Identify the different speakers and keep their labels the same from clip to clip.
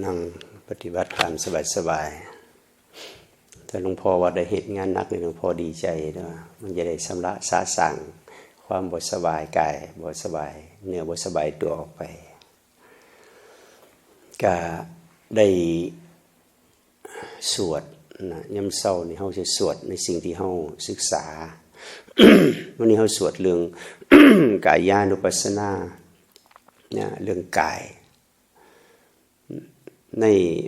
Speaker 1: นั่งปฏิบัติตามสบายๆแต่หลวงพ่อว่าได้เหตุงานหนักนี่หลวงพ่อดีใจนะมันจะได้ชำระสะสางความบ่สบายกายบ่สบายเนื้อบ่สบายตัวออกไปก็ได้สวดนะยามเช้านี่เฮาจะสวดในสิ่งที่เฮาศึกษา วันนี้เฮาสวดเรื่อง กายานุปัสสนาเนี่ยเรื่องกายใน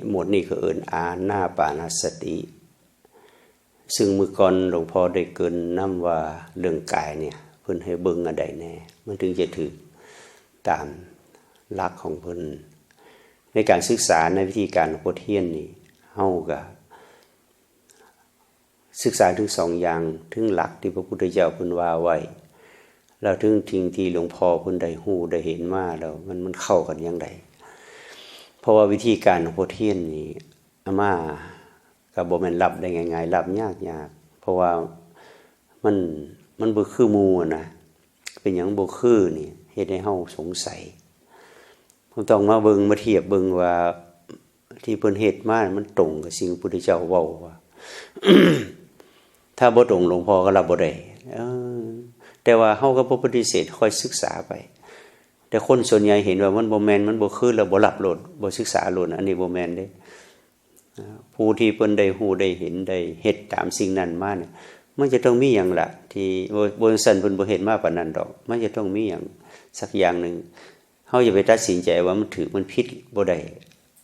Speaker 1: หมวดนี้ก็เอิ้นอานาปานสติซึ่งมื้อก่อนหลวงพ่อได้เกริ่นนำว่าเรื่องกายเนี่ยเพิ่นให้เบิ่งอันใดแน่มันถึงจะถูกตามหลักของเพิ่นในการศึกษาในวิธีการของพุทธเฮียนนี่เฮาก็ศึกษาถึงสองอย่างถึงหลักที่พระพุทธเจ้าเพิ่นว่าไว้แล้วถึงทิ้งที่หลวงพ่อเพิ่นได้ฮู้ได้เห็นมาแล้วมันเข้ากันอย่างไรเพราะว่าวิธีการของพุทธเฮียนนี่อาม่าก็บ่แม่นรับได้ง่ายๆรับยากเพราะว่ามันบ่คือหมู่นะเป็นหยังบ่คือนี่เฮ็ดให้เฮาสงสัยผมต้องมาเบิ่งมาเทียบเบิ่งว่าที่เพิ่นเฮ็ดมามันตรงกับสิ่งพระพุทธเจ้าเว้าว่า ถ้าบ่ตรงหลวงพ่อก็รับบ่ได้แต่ว่าเฮาก็บ่ปฏิเสธค่อยศึกษาไปแต่คนส่วนใหญ่เห็นว่ามันบ่แม่นมันบ่คือแล้วบ่รับโลดบ่ศึกษาโลดอันนี้บ่แม่นเด้ผู้ที่เพิ่นได้ฮู้ได้เห็นได้เฮ็ดตามสิ่งนั้นมาเนี่ยมันจะต้องมีหยังล่ะที่บ่ซั่นเพิ่นบ่เฮ็ดมาปานนั้นดอกมันจะต้องมีหยังสักอย่างนึงเฮาอย่าไปตัดสินใจว่ามันถูกมันผิดบ่ได้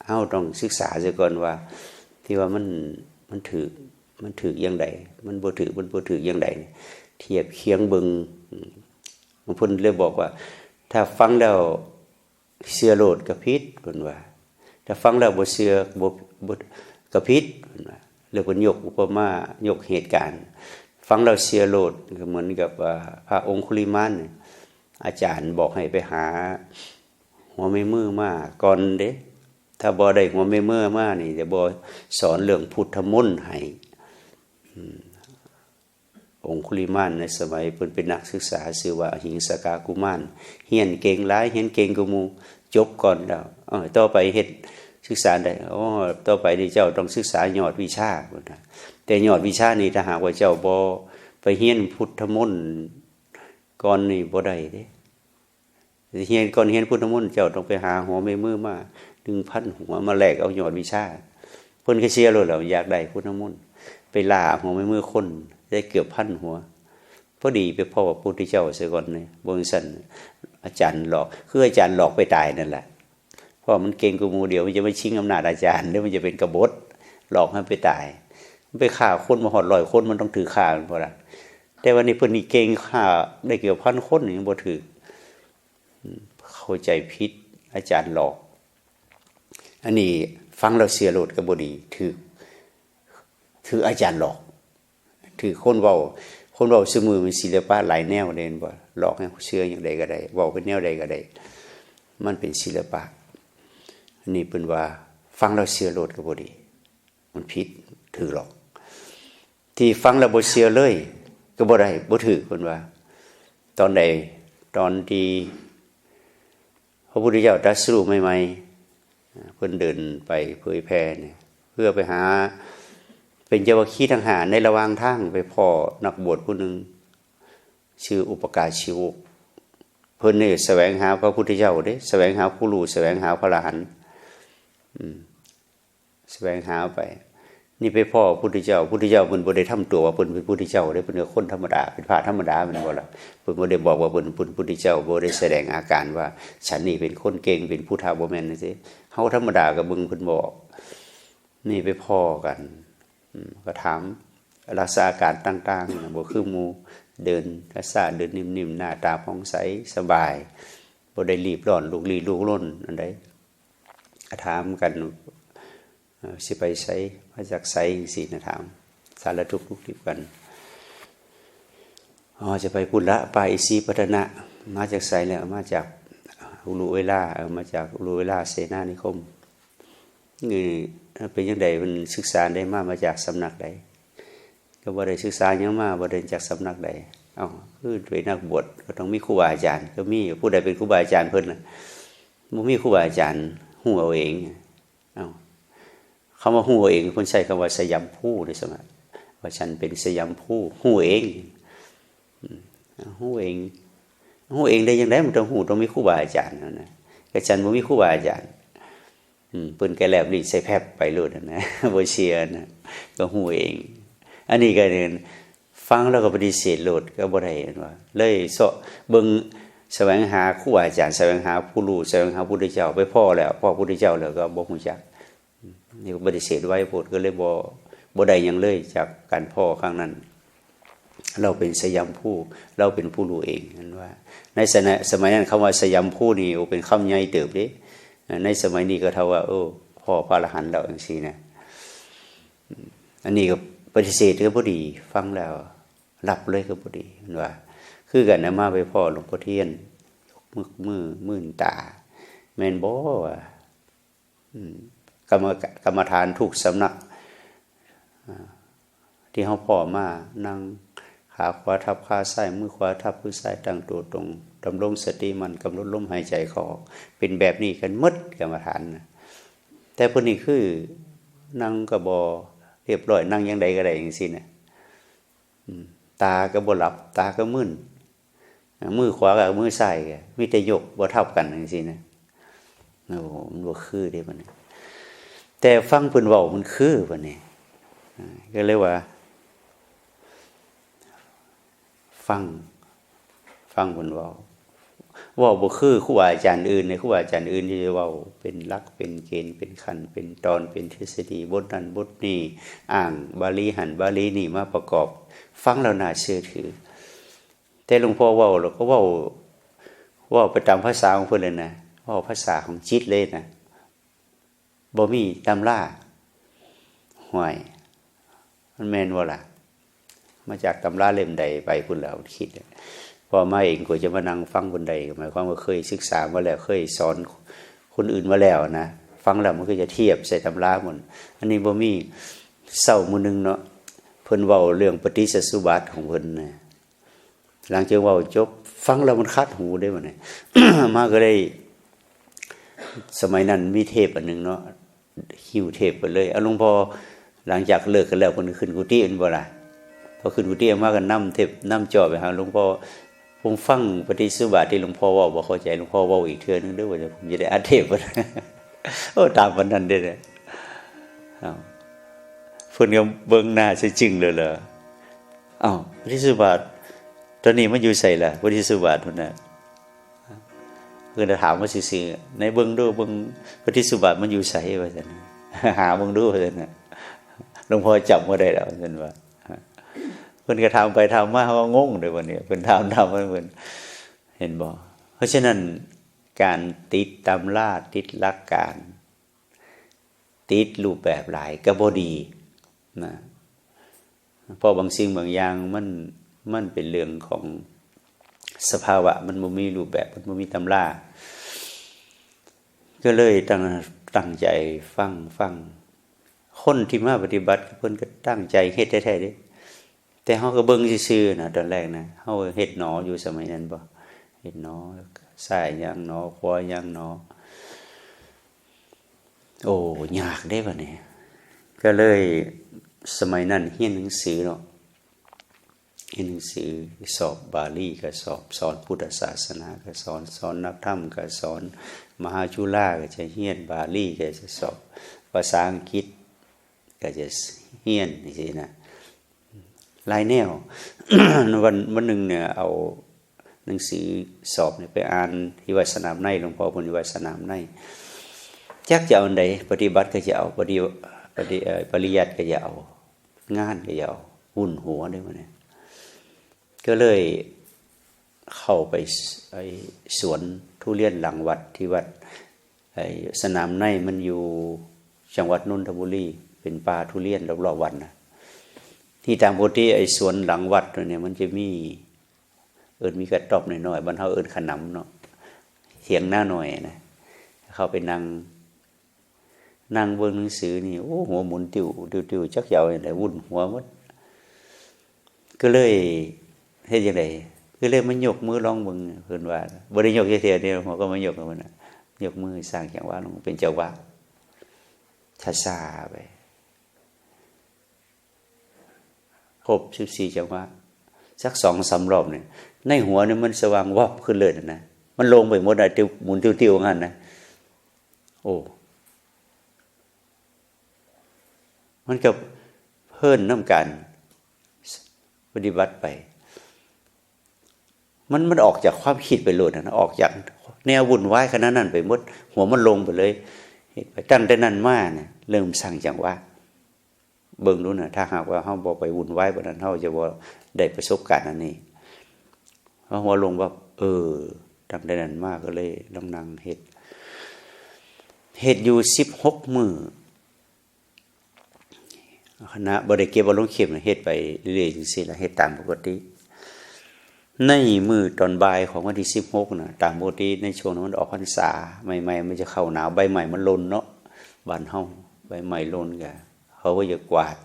Speaker 1: เฮาต้องศึกษาซะก่อนว่าที่ว่ามันถูกอย่างใดมันบ่ถูกอย่างใดเทียบเคียงเบิ่งบางคนเลยบอกว่าถ้าฟังแล้วเชื่อโลดก็ผิดเพิ่นว่าถ้าฟังแล้วบ่เชื่อบ่ก็ผิดเพิ่นว่าแล้วเพิ่นยกอุปมายกเหตุการณ์ฟังแล้วเชื่อโลดก็เหมือนกับพระองคุลิมานอาจารย์บอกให้ไปหาหัวแม่มือมาก่อนเด้ถ้าบ่ได้หัวแม่มือมานี่จะบ่สอนเรื่องพุทธมนต์ให้องคุลิมานในสมัยเพิ่นเป็นนักศึกษาชื่อว่าหิงสกากุมารเรียนเก่งหลายเรียนเก่งกว่าหมู่จบก่อนแล้วต่อไปเฮ็ดศึกษาได้ต่อไปนี่เจ้าต้องศึกษายอดวิชาพุ่นน่ะแต่ยอดวิชานี่ถ้าหากว่าเจ้าบ่ไปเรียนพุทธมนต์ก่อนนี่บ่ได้เด้เรียนก่อนเรียนพุทธมนต์เจ้าต้องไปหาหัวแม่มือมา 1,000 หัวมาแลกเอายอดวิชาเพิ่นก็เสียโลดแล้วอยากได้พุทธมนต์ไปล่าหัวแม่มือคนได้เกือบ 1,000 หัวพอดีไปพ่อพระพุทธเจ้าเสียก่อนนี่บ่ซั่นอาจารย์หลอกคืออาจารย์หลอกไปตายนั่นแหละเพราะมันเก่งกว่าหมู่เดียวมันจะมาชิงอำนาจอาจารย์แล้วมันจะเป็นกบฏหลอกให้ไปตายมันไปฆ่าคนมาฮอด100คนมันต้องถือฆ่ามันพอละแต่วันนี้เพิ่นนี่เก่งฆ่าได้เกือบ 1,000 คนนี่บ่ถือเข้าใจผิดอาจารย์หลอกอันนี้ฟังแล้วเสียโลดก็บ่ดีถืออาจารย์หลอกถือคนเว้าซื่อมือมันศิลปะหลายแนวเด่นบ่หลอกให้เชื่ออย่างใดก็ได้เว้าเป็นแนวใดก็ได้มันเป็นศิลปะอันนี้เพิ่นว่าฟังแล้วเชื่อโลดก็บ่ดีมันผิดถือหลอกที่ฟังแล้วบ่เชื่อเลยก็บ่ได้บ่ถือเพิ่นว่าตอนที่พระพุทธเจ้าตรัสรู้ใหม่ๆเพิ่นเดินไปเผยแผ่เนี่ยเพื่อไปหาเป็นเจ้าวัคคีย์ทหารในระหว่างทางไปพ่อนักบวชผู้หนึ่งชื่ออุปการชิวกเพิ่นนี่แสวงหาพระพุทธเจ้าเด้แสวงหาผู้รู้แสวงหาพระอรหันต์แสวงหาไปนี่ไปพ่อพระพุทธเจ้าเพิ่นบ่ได้ทำตัวว่าเพิ่นเป็นพุทธเจ้าเด้เพิ่นเป็นคนธรรมดาเป็นพระธรรมดาแม่นบ่ล่ะเพิ่นบ่ได้บอกว่าเพิ่นเป็นพุทธเจ้าบ่ได้แสดงอาการว่าฉันนี่เป็นคนเก่งเป็นพุทธะบ่แม่นจังซี่เฮาธรรมดาก็เบิ่งเพิ่นบอกนี่ไปพ้อกันก็ถามรักษาอาการต่างๆบ่คือหมู่เดินช้าๆเดินนิ่มๆหน้าตาผ่องใสสบายบ่ได้รีบร้อนลุกลี้ลุกลนอันใดก็ถามกันสิไปไสมาจากไสจังซี่นะถามสารทุกข์ลุกลี้กันจะไปพุทธะไปศรีปัตนะมาจากไสแล้วมาจากอุรุเวลามาจากอุรุเวลาเสนานิคมนี่เป็นจังได๋มันศึกษาได้มาจากสำนักใดก็บ่ได้ศึกษาหยังมาบ่ได้จากสำนักใดคือเป็นนักบวชก็ต้องมีครูบาอาจารย์ก็มีผู้ใดเป็นครูบาอาจารย์เพิ่นน่ะบ่มีครูบาอาจารย์ฮู้เอาเอง เอาคำว่าฮู้เองคนใช้คำว่าสยามผู้ในสมัยว่าฉันเป็นสยามผู้ฮู้เองฮู้เองฮู้เองได้ยังไงมันต้องฮู้ต้องมีครูบาอาจารย์นะแต่ฉันบ่มีครูบาอาจารย์เพิ่นแกแลบลิ้นใส่แพบไปโลดนะบ่เชื่อนะก็ฮู้เองอันนี้ก็เนี่ยฟังแล้วก็ปฏิเสธโลดก็บ่ได้ว่าเลยเสาะเบิ่งแสวงหาครูอาจารย์แสวงหาผู้รู้แสวงหาพระพุทธเจ้าไปพ่อแล้วพ่อพระพุทธเจ้าแล้วก็บ่ฮู้จักนี่ปฏิเสธไว้โพดก็เลยบ่ได้หยังเลยจากการพ่อครั้งนั้นเราเป็นสยามผู้เราเป็นผู้รู้เองนั่นว่าในสมัยนั้นคำว่าสยามผู้นี่เป็นคำใหญ่เติบเด้ในสมัยนี้ก็เท่าว่าพ่อพระอรหันต์แล้วจังซี่นะอันนี้ก็ปฏิเสธก็บ่ดีฟังแล้วรับเลยก็บ่ดีว่าคือกันนะมาไปพ่อหลวงพ่อเทียนมื่นตาแม่นบ่ว่ากรรมฐานทุกสำนักที่เฮาพ่อมานั่งขาขวาทับขาซ้ายมือขวาทับมือซ้ายตั้งตัวตรงดำรงสติมันกำหนดลมหายใจเข้าออกเป็นแบบนี้กันหมดกรรมฐานนะแต่พวกนี้คือนั่งก็บ่เรียบร้อยนั่งยังใดก็ได้จังซี่นะตาก็บ่หลับตาก็มึนมือขวากับมือซ้ายก็มีแต่ยกบ่เท่ากันจังซี่นะโอ้มันบ่คือเด้บัดนี้แต่ฟังเพิ่นเว้ามันคือบัดนี้ก็เลยว่าฟังเพิ่นเว้าบ่คือครูอาจารย์อื่นในครูอาจารย์อื่นที่จะเว้าเป็นหลักเป็นเกณฑ์เป็นขั้นเป็นตอนเป็นทฤษฎีบทนั้นบทนี้อ้างบาลีหันบาลีนี่มาประกอบฟังแล้วน่าเชื่อถือแต่หลวงพ่อเว้าแล้วก็เว้าไปตามภาษาของเพิ่นเลยนะเว้าภาษาของจิตเลยนะบ่มีตำราห่วยมันแม่นบ่ล่ะมาจากตำราเล่มใดไปพุ่นแล้วคิดพอมาเองก็จะมานั่งฟังบนใดหมายความว่าเคยศึกษามาแล้วเคยสอนคนอื่นมาแล้วนะฟังแล้วมันก็จะเทียบใส่ตำราหมดอันนี้บ่มีเศร้ามื้อนึงเนาะเพิ่นเว้าเรื่องปฏิจจสุบัติของเพิ่นนะหลังจากเว้าจบฟังแล้วมันคัดหูได้บ่เนี่ย มาก็ได้สมัยนั้นมีเทปอันนึงเนาะหิ้วเทปไปเลยหลวงพ่อหลังจากเลิกกันแล้วเพิ่นขึ้นกุฏิอันบ่ล่ะพอขึ้นกุฏิมาก็นำเทปนำจ่อไปหาหลวงพ่อผมฟังปฏิสุบาทที่หลวงพ่อเว้าบ่เข้าใจหลวงพ่อเว้าอีกเทื่อนึงเด้อว่าผมจะได้อัดเทปบ่ตามวันนั้นเด้อเพิ่นก็เบิ่งหน้าซะจริงเลยเหรอปฏิสุบาทตอนนี้มันอยู่ไสล่ะปฏิสุบาทพุ่นน่ะเพิ่นถามว่าซื่อๆในเบิ่งดูเบิ่งปฏิสุบาทมันอยู่ไสว่าซั่นหาเบิ่งดูว่าซั่นน่ะหลวงพ่อจำบ่ได้แล้วซั่นว่าเพิ่นก็ถามไปถามมาเขาก็งงเลยวันนี้เพิ่นถามเพิ่นเห็นบ่เพราะฉะนั้นการติดตำราติดหลักการติดรูปแบบหลายก็บ่ดีนะเพราะบางสิ่งบางอย่างมันเป็นเรื่องของสภาวะมันบ่มีรูปแบบมันบ่มีตำราก็เลยตั้งใจฟังคนที่มาปฏิบัติเพิ่นก็ตั้งใจเฮ็ดแท้ๆเด้แต่เฮาก็เบิ่งซื่อๆนะตอนแรกนะเฮาเฮ็ดหนออยู่สมัยนั้นบ่เฮ็ดหนอซ้ายย่างหนอขวาย่างหนอโอ้ยากเด้บัดนี้ก็เลยสมัยนั้นเรียนหนังสือเนาะเรียนหนังสือสอบบาลีก็สอนพุทธศาสนาก็สอนนักธรรมก็สอนมหาจุฬาก็จะเรียนบาลีก็จะสอบภาษาอังกฤษก็จะเรียนจังซี่นะหลายแนว วันหนึ่งเนี่ยเอาหนังสือสอบเนี่ยไปอ่านที่วัดสนามในหลวงพ่อที่วัดสนามในจักจะเอาอันใดปฏิบัติก็จะเอาปริยัติก็จะเอางานก็จะเอาวุ่นหัวได้มาเนี่ยก็เลยเข้าไปสวนทุเรียนหลังวัดที่วัดสนามในมันอยู่จังหวัดนนทบุรีเป็นป่าทุเรียนรอบๆวัดนะที่ตามปกติสวนหลังวัดเนี่ยมันจะมีมีกระต๊อบหน่อยๆบ้านเฮาขนำเนาะเถียงหน้าหน่อยนะเข้าไปนั่งเบิ่งหนังสือนี่โอ้หัวหมุนติ้วจักยาวอย่างไรวุ่นหัวหมดก็เลยเฮ็ดจังได๋ก็เลยมันยกมือร้องเบิ่งเพิ่นว่าบ่ได้ยกเทื่อเดียวหัวก็มายกมันน่ะยกมือสร้างจังหวะลงเป็นเจ้าว่า ช้าๆไปครบ14จังหวะสัก 2-3 รอบเนี่ยในหัวเนี่ยมันสว่างวับขึ้นเลยนะมันลงไปหมดอ่ะติ้วหมุนติ้วๆงั้นนะโอ้มันก็เพิ่นน้ำกันปฏิบัติไปมันออกจากความคิดไปเลยนะออกจากแนววุ่นวายขนาดนั้นไปหมดหัวมันลงไปเลยไปตั้งแต่นั้นมาเนี่ยเริ่มสั่งจังว่าเบิ่งดูนะถ้าหากว่าเฮาบ่ไปวุ่นวายบ่นั้นเฮาจะบ่ได้ประสบการณ์อันนี้เพราะหัวลงว่าตั้งแต่นั้นมาก็เลยลองนั่งเฮ็ดอยู่16มื้อคณะบ่ได้เก็บบ่ลงเข็มเฮ็ดไปเรื่อยๆจังซี่ล่ะเฮ็ดตามปกติในมื้อตอนบ่ายของวันที่16น่ะตามปกติในช่วงนั้นมันออกพรรษาใหม่ๆมันจะเข้าหนาวใบใหม่มันหล่นเนาะบ้านเฮาใบใหม่หล่นก็เขาก็จะกวาด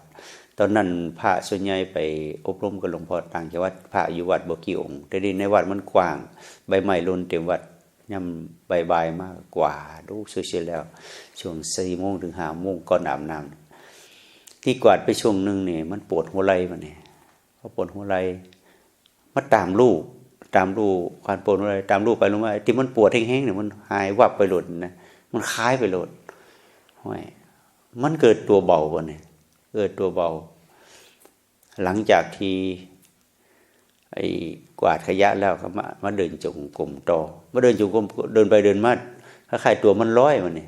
Speaker 1: ตอนนั้นพระส่วนใหญ่ไปอบรมกับหลวงพ่อต่างจังหวัดพระอยู่วัดบ่กี่องค์แต่ในวัดมันกว้างใบไม้หล่นเต็มวัดยามบ่ายๆมากกว่าดูเสียแล้วช่วง 4:00 นถึง 5:00 นก่อนอาบน้ำที่กวาดไปช่วงนึงนี่มันปวดหัวไหล่มันนี่พอปวดหัวไหล่มาตามลูกการปวดหัวไหล่ตามลูกไปลงมาที่มันปวดแห้งๆเนี่ยมันหายวับไปหลดนะมันคล้ายไปหลดห้วยมันเกิดตัวเบาบ่เนี่ยเกิดตัวเบาหลังจากที่ไอ้กวาดขยะแล้วก็มาเดินจงกรมต่อมาเดินจงกรมเดินไปเดินมาคล้ายๆตัวมันลอยมันนี่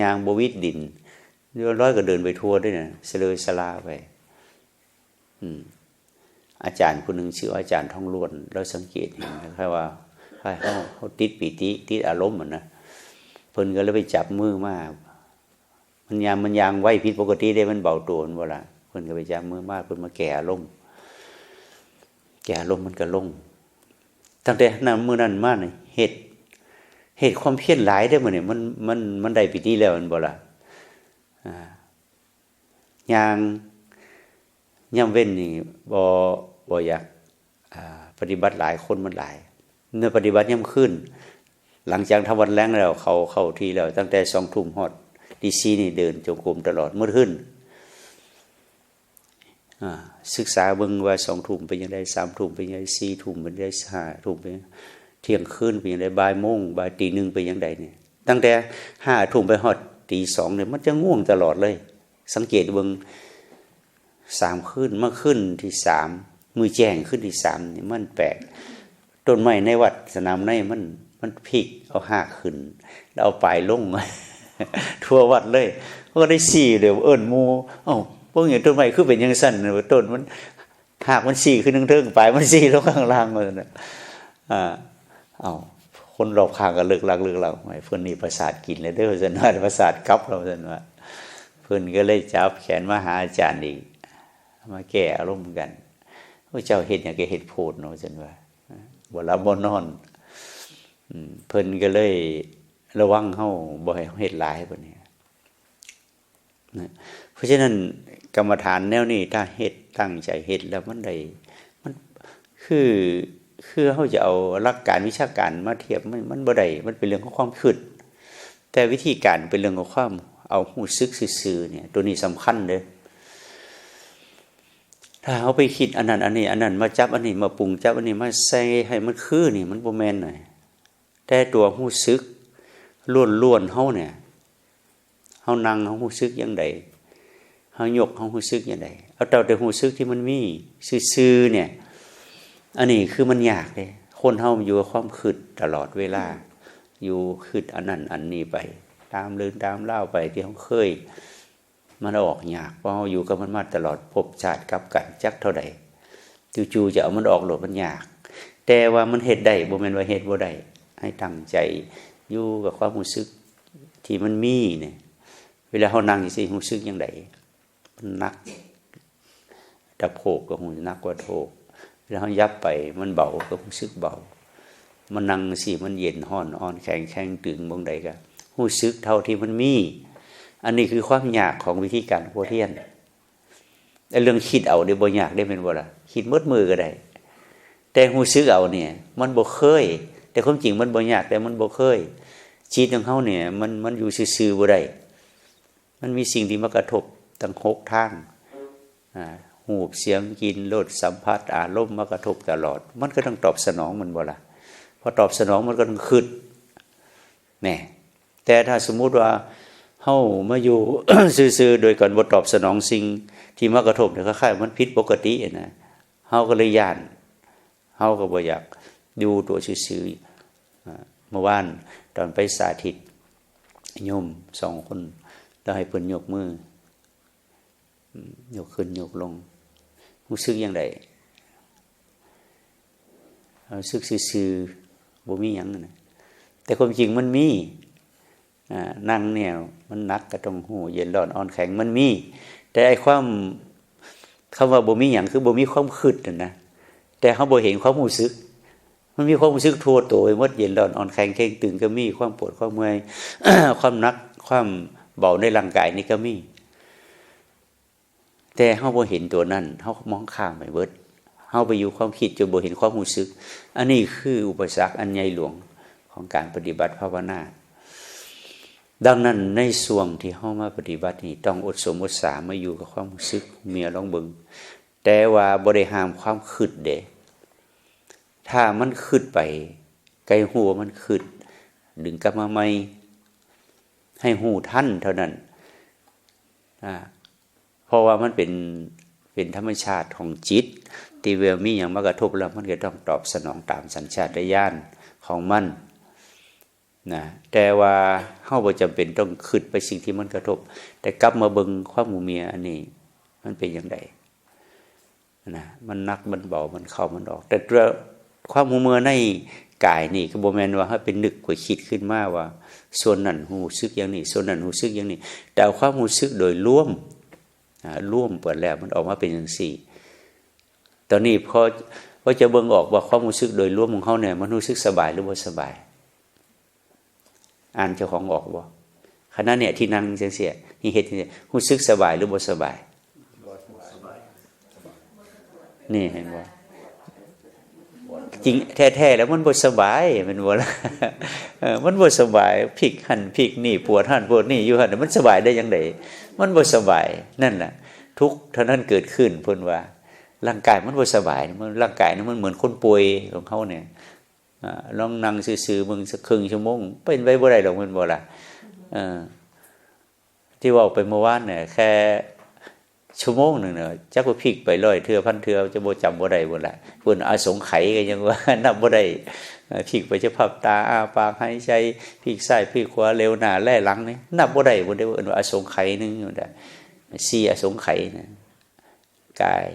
Speaker 1: ยางบ่วิดดินเรือร้อยก็เดินไปทั่วด้วยนะเสลยสลาไปอาจารย์คนหนึ่งชื่ออาจารย์ทองล้วนเราสังเกตเห็นแค่ว่าเขาติดปีติติดอารมณ์เหมือนนะเพิ่นก็เลยไปจับมือมามันยางไว้ผิดปกติได้มันเบาตัวมันบ่ล่ะเพิ่นก็ไปจับมือมาเพิ่นมาแก่อารมณ์มันก็ลงตั้งแต่นั้นมื้อนั้นมานี่เฮ็ดความเพียรหลายได้อมื้อนี่มันได้ปีติแล้วมันบ่ล่ะย่ำเว้นนี่บ่อยากปฏิบัติหลายคนมันหลายเนื้อปฏิบัติย่ำขึ้นหลังจากทำวันแรงแล้วเข้าที่แล้วตั้งแต่20:00 นฮอดตี4นี่เดินจงกรมตลอดมื้อขึ้นศึกษาเบิ่งว่า20:00 นเป็นจังได๋3:00 นเป็นจังได๋4:00 นเป็นจังได๋5:00 นเป็นเที่ยงคืนเป็นจังได๋บ่ายโมงบ่ายตี 1เป็นจังได๋นี่ตั้งแต่5:00 นไปฮอดตี2เนี่ยมันจะง่วงตลอดเลยสังเกตเบิ่ง3คืนมาขึ้นที่3มื้อแจ้งขึ้นที่3นี่มันแปลกต้นไม้ในวัดสนามในมันพลิกเอาหากขึ้นแล้วเอาปลายลง ทั่ววัดเลยก็ได้4เดี๋ยวเอิ้นหมู่พวกนี้ต้นไม้คือเป็นจังซั่นต้นมันหากมัน4ขึ้นเทิงๆปลายมัน4ลงข้างล่างว่าซั่นคนรอบข้างก็เลิกลักเพิ่นนี่ประสาทกินแล้วเด้อซั่นว่าประสาทกลับเราซั่นว่าเพิ่นก็เลยจับแขนมาหาอาจารย์อีกมาแก้อารมณ์กันพระเจ้าเฮ็ดหยังก็เฮ็ดโพดเนาะซั่นว่าบ่หลับบ่นอนเพิ่นก็เลยระวังเฮาบ่ให้เฮ็ดหลายบัดนี้นะเพราะฉะนั้นกรรมฐานแนวนี้ถ้าเฮ็ดตั้งใจเฮ็ดแล้วมันได้มันคือเฮาจะเอาหลักการวิชาการมาเทียบมันบ่ได้มันเป็นเรื่องของความคิดแต่วิธีการเป็นเรื่องของความเอารู้สึกซื่อๆเนี่ยตัวนี้สำคัญเด้อถ้าเฮาไปคิดอันนั้นมาจับอันนี้มาปรุงจับอันนี้มาใส่ให้มันคือนี่มันบ่แม่นน่ะแต่ตัวรู้สึกล้วนๆเฮาเนี่ยเฮานั่งเฮารู้สึกจังได๋เฮายกเฮารู้สึกจังได๋เอาแต่รู้สึกที่มันมีซื่อๆเนี่ยอันนี้คือมันยากเด้คนเฮาอยู่กับความคิดตลอดเวลาอยู่คิดอันนั้นอันนี้ไปตามเรื่องตามเล่าไปที่เฮาเคยมันออกยากเพราะเฮาอยู่กับมันมาตลอดภพชาติกับกันจักเท่าใดจู่ๆจะเอามันออกโลดมันยากแต่ว่ามันเฮ็ดได้บ่แม่นว่าเฮ็ดบ่ได้ให้ตั้งใจอยู่กับความรู้สึกที่มันมีเนี่ยเวลาเฮานั่งสิรู้สึกจังได๋มันหนักตะโพกก็รู้หนักกว่าโทกเวลาเฮายับไปมันเบาก็รู้สึกเบามันนั่งสิมันเย็นร้อนอ่อนแข็งตึงบ่งใดก็รู้สึกเท่าที่มันมีอันนี้คือความยากของวิธีการโพเทียนแต่เรื่องคิดเอาได้บ่ยากได้แม่นบ่ล่ะคิดหมดมือก็ได้แต่รู้สึกเอาเนี่ยมันบ่เคยแต่ความจริงมันบ่ยากแต่มันบ่เคยจิตของเฮาเนี่ยมันอยู่ซื่อๆบ่ได้ มันมีสิ่งที่มากระทบตั้ง6ทางหูเสียงกินรสสัมผัสอารมณ์มากระทบตลอดมันก็ต้องตอบสนองมันบ่ล่ะพอตอบสนองมันก็ต้องคิดแน่แต่ถ้าสมมุติว่าเฮามาอยู่ ซื่อๆโดยการบ่ตอบสนองสิ่งที่มากระทบเนี่ยคล้ายๆมันผิดปกตินะเฮาก็เลยย่านเฮาก็บ่อยากอยู่ตัวซื่อๆเมื่อวานตอนไปสาธิตโยม2คนแล้วให้เพิ่นยกมือยกขึ้นยกลงรู้สึกอย่างไรรู้สึกซื่อๆบ่มีหยังนะแต่ความจริงมันมีนั่งแนวมันนักกระตรงหูเย็นร้อนอ่อนแข็งมันมีแต่ไอ้ความคำว่าบ่มีหยังคือบ่มีความคิดนะแต่เฮาบ่เห็นความรู้สึกมันมีความรู้สึกทั่วตัวหมดเย็นร้อนอ่อนแข็งเข่งตึงก็มีความปวดความเมื่อย ความหนักความเบาในร่างกายนี่ก็มีแต่เฮาบ่เห็นตัวนั้นเฮามองข้ามไปเบิดเฮาไปอยู่ความคิดจนบ่เห็นความรู้สึกอันนี้คืออุปสรรคอันใหญ่หลวงของการปฏิบัติภาวนาดังนั้นในช่วงที่เฮามาปฏิบัตินี่ต้องอดสมอดสามาอยู่กับความรู้สึกเมียลองเบิ่งแต่ว่าบ่ได้ห้ามความคิดเด้ถ้ามันคิดไปไกลหูมันคิดดึงกลับมาใหม่ให้หูทันเท่านั้นเพราะว่ามันเป็นธรรมชาติของจิตที่เวลมีอย่างมากระทบแล้วมันก็ต้องตอบสนองตามสัญชาตญาณของมันนะแต่ว่าเฮาบ่จำเป็นต้องคิดไปสิ่งที่มันกระทบแต่กลับมาเบิ่งความหมู่เมียอันนี้มันเป็นอย่างไรนะมันนักมันเบามันเข้ามันออกแต่ตัวความหมู่เมียในกายนี่ก็บ่แม่นว่าให้เป็นนึกว่าคิดขึ้นมาว่าส่วนนั้นรู้สึกอย่างนี้ส่วนนั้นรู้สึกอย่างนี้แต่เอาความรู้สึกโดยรวมเปิดแล้วมันออกมาเป็นจังซี่ตอนนี้พอจะเบิ่งออกว่าความรู้สึกโดยรวมของเฮาเนี่ยมันรู้สึกสบายหรือบ่สบายอ่านเจ้าของออกบ่ขณะเนี่ยที่นั่งจังซี่นี่เฮ็ดนี่รู้สึกสบายหรือบ่สบายนี่เห็นบ่จริงแท้ๆแล้วมันบ่สบายมันบ่ล่ะมันบ่สบายพลิกหันพลิกนี่ปวดหันปวดนี่อยู่หั่นมันสบายได้จังได๋มันบ่สบายนั่นน่ะทุกข์เท่านั้นเกิดขึ้นเพิ่นว่าร่างกายมันบ่สบายมันร่างกายมันเหมือนคนป่วยของเฮาเนี่ยลองนั่งซื่อๆมึงสักครึ่งชั่วโมงเป็นไปบ่ได้หรอกมันบ่ล่ะที่เว้าไปเมื่อวานเนี่ยแค่ชั่วโมงนึงเนี่ยจักว่าพลิกไป100เทื่อพันเทื่อจะบ่จำบ่ได้บ่ล่ะเพิ่นอาสงไขยก็ยังว่านับบ่ได้พลิกไปจะพับตาอ้าปากหายใจพลิกซ้ายพลิกขวาเร็วหน้าแล่หลังนี่นับบ่ได้บ่ได้ว่าอาสงไขยนึงอยู่ได้4อสงไขยนะกาย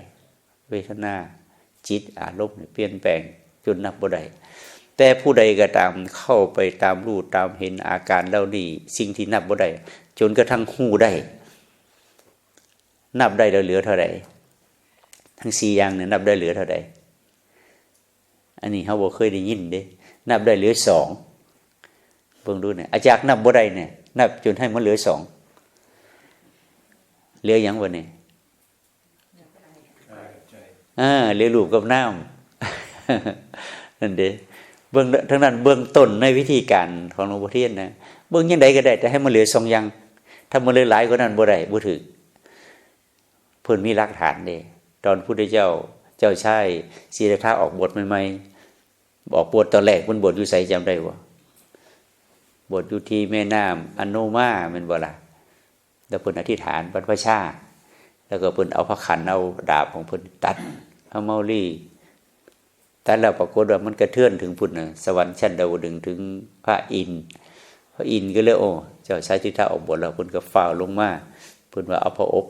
Speaker 1: เวทนาจิตอารมณ์เปลี่ยนแปลงจนนับบ่ได้แต่ผู้ใดก็ตามเข้าไปตามรู้ตามเห็นอาการเหล่านี้สิ่งที่นับบ่ได้จนกระทั่งฮู้ได้นับได้แล้วเหลือเท่าใดทั้ง4อย่างเนี่ยนับได้เหลือเท่าใดอันนี้เฮาบ่เคยได้ยินเด้นับได้เหลือ2เบิ่งดูเนี่ยอาจารย์นับบ่ได้เนี่ยนับจนให้มันเหลือ2เหลือหยังบ่เนี่ยเหลือรูปกับนามนั่นเด้เบื้องทั้งนั้นเบื้องต้นในวิธีการของหลวงพ่อเทียนนะเบื้องยังไดก็ได้แต่ให้มันเหลือ2อย่างถ้ามันเหลือหลายกว่านั้นบ่ได้บ่ถึกเพิ่นมีหลักฐานเด้ตอนพุทธเจ้าชายศรีราชาออกบทใหม่ๆออกบทตอนแรกเพิ่นบทอยู่ไสจำได้บ่บทอยู่ที่แม่น้ำอโนมาแม่นบ่ล่ะแล้วเพิ่นอธิษฐานบรรพชาแล้วก็เพิ่นเอาพระขันเอาดาบของเพิ่นตัดเอาเมาลี่แต่แล้วปรากฏว่ามันกระเทือนถึงพุ่นน่ะสวรรค์ชั้นดาวดึงส์ถึงพระอินทร์ก็เลยโอ้เจ้าชายสิทธัตถะออกบทแล้วเพิ่นก็ฟ้าวลงมาเพิ่นว่าเอาพระอบ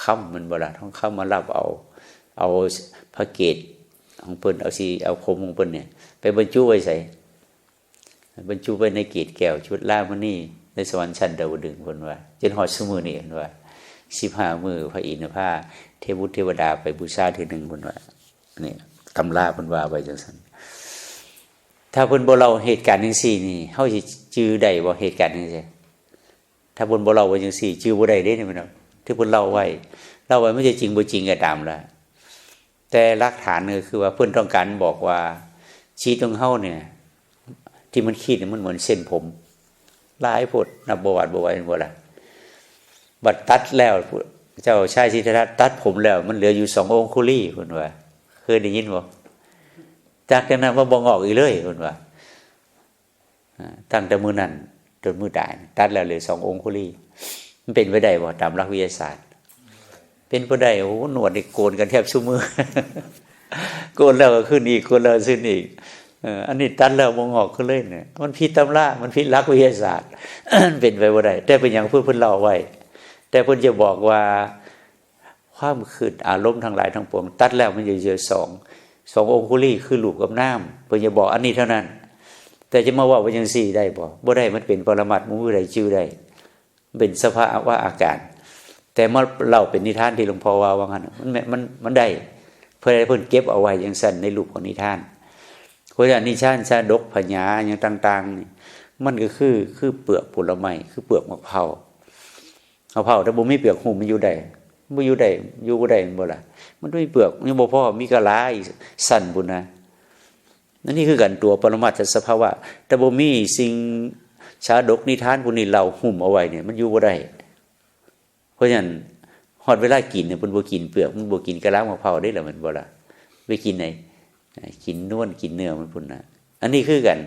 Speaker 1: ค้ำมันบ่ล่ะต้องค้ำมารับเอาพระเกศของเพิ่นเอาคมของเพิ่นเนี่ยไปบรรจุไว้ใส่บรรจุไว้ในเกศแก้วชุดล่ามณีในสวรรค์ชั้นดาวดึงส์เพิ่นว่าจนฮอดซุมื้อนี้เพิ่นว่า15มื้อพระอินทร์พาเทพบุตรเทวดาไปบูชาทีนึงเพิ่นว่านี่ตำราเพิ่นว่าไว้จังซั่นถ้าเพิ่นบ่เล่าเหตุการณ์จังซี่นี่เฮาสิจื้อได้บ่เหตุการณ์จังซี่ถ้าเพิ่นบ่เล่าไว้จังซี่จื้อบ่ได้เด้นี่มันที่เพิ่นเล่าไว้มันจะจริงบ่จริงก็ตามล่ะแต่หลักฐานก็คือว่าเพิ่นต้องการบอกว่าชีวิตของเฮาเนี่ยที่มันคิดมันเหมือนเส้นผมหลายโพดนับบ่หวาดบ่ไหวบ่ล่ะ บัดตัดแล้วเจ้าชายสิทธัตถะตัดผมแล้วมันเหลืออยู่2องคุลีเพิ่นว่าเคยได้ยินบ่จากนั้นว่าบ่งอกอีกเลยเพิ่นว่าตั้งแต่มื้อนั้นจนมื้อตายตัดแล้วเหลือ2องคุลีมันเป็นไปได้บ่ตามหลักวิทยาศาสตร์เป็นไปได้โอ้หนวดนี่โกนกันแทบซุมื้อโกนแล้วก็ขึ้นอีกโกนแล้วขึ้นอีกอันนี้ตัดแล้วบ่งอกขึ้นเลยเนี่ยมันผิดตำรามันผิดหลักวิทยาศาสตร์ เป็นไปบ่ได้แต่เป็นหยังเพิ่นเล่าไว้แต่เพิ่นจะบอกว่าความคิดอารมณ์ทั้งหลายทั้งปวงตัดแล้วมันจะเหลือ2องคุลีคือรูปกับนามเพิ่นจะบอกอันนี้เท่านั้นแต่จะมาว่าว่าจังซี่ได้บ่ได้มันเป็นปรมัตถ์มู้ใดชื่อได้เป็นสภาวะอาการแต่เมื่อเราเป็นนิทานที่หลวงพ่อว่างั้นมันได้เพื่อให้เพิ่นเก็บเอาไว้จังซั่นในรูปของนิทานเพราะฉะนั้นนิทานชาดกพญาอย่างต่างๆนี่มันก็คือเปลือกผลไม้คือเปลือกมะพร้าวมะพร้าวถ้าบ่มีเปลือกหุ้มมันอยู่ได้บ่อยู่ได้อยู่บ่ได้บ่ล่ะมันมีเปลือกยังบ่พอมีกะลาอีกสั่นพุ่นนะนั่นนี่คือกันตัวปรมัตถสภาวะแต่บ่มีสิ่งชาดกนิทานพวกนี้เราหุ้มเอาไว้เนี่ยมันอยู่บ่ได้เพราะฉะนั้นฮอดเวลากินเนี่ยเพิ่นบ่กินเปลือกมันบ่กินกะลามะพร้าวได้ล่ะมันบ่ล่ะไปกินไหนกินนวลกินเนื้อมันพุ่นน่ะอันนี้คือกัน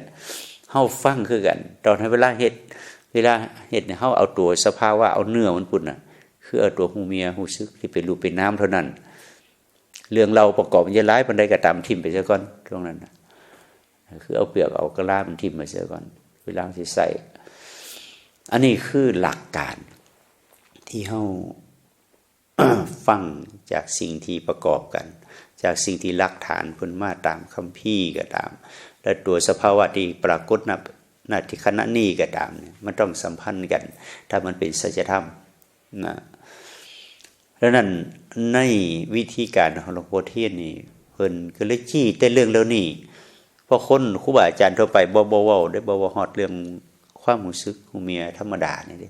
Speaker 1: เฮาฟังคือกันตอนให้เวลาเฮ็ดเนี่ยเฮาเอาตัวสภาวะเอาเนื้อมันพุ่นน่ะคือเอาตัวหูเมียหูซึกที่เป็นรูปเป็นน้ำเท่านั้นเรื่องเราประกอบมันจะร้ายปานใดก็ตามทิ่มไปซะก่อนตรงนั้นน่ะคือเอาเปลือกเอากะลามันทิ่มไปซะก่อนเวลาสิใส่อันนี้คือหลักการที่เฮา ฟังจากสิ่งที่ประกอบกันจากสิ่งที่หลักฐานพ้นมาตามคัมภีร์ก็ตามและตัวสภาวะที่ปรากฏณที่ขณะนี้ก็ตามเนี่ยมันต้องสัมพันธ์กันถ้ามันเป็นสัจธรรมนะดังนั้นในวิธีการของหลวงพ่อเทียนนี่เพิ่นก็เลยจี้แต่เรื่องแล้วนี่เพราะคนครูบาอาจารย์ทั่วไปบ่เว้าได้บ่ฮอดเรื่องความรู้สึกของเมียธรรมดานี่เด้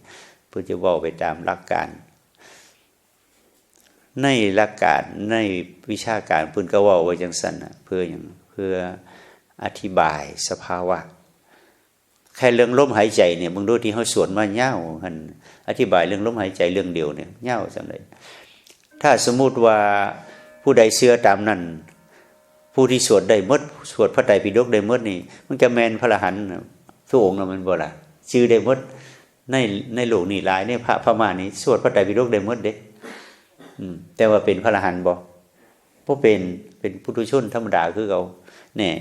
Speaker 1: เพิ่นจะเว้าไปตามหลักการในหลักการในวิชาการเพิ่นก็เว้าไว้จังซั่นน่ะเพื่ออธิบายสภาวะแค่เรื่องลมหายใจเนี่ยมึงดูที่เฮาสวดมายาวหั่นอธิบายเรื่องลมหายใจเรื่องเดียวเนี่ยยาวจังได๋ถ้าสมมุติว่าผู้ใดเชื่อตามนั้นผู้ที่สวดได้หมดสวดพระไตรปิฎกได้หมดนี่มันจะแม่นพระอรหันต์ทุกองค์น่ะมันบ่ล่ะชื่อได้หมดในโลกนี้หลายในพระพม่านี่สวดพระไตรปิฎกได้หมดเด้แต่ว่าเป็นพระอรหันต์บ่เป็นปุถุชนธรรมดาคือเขาเนี่ย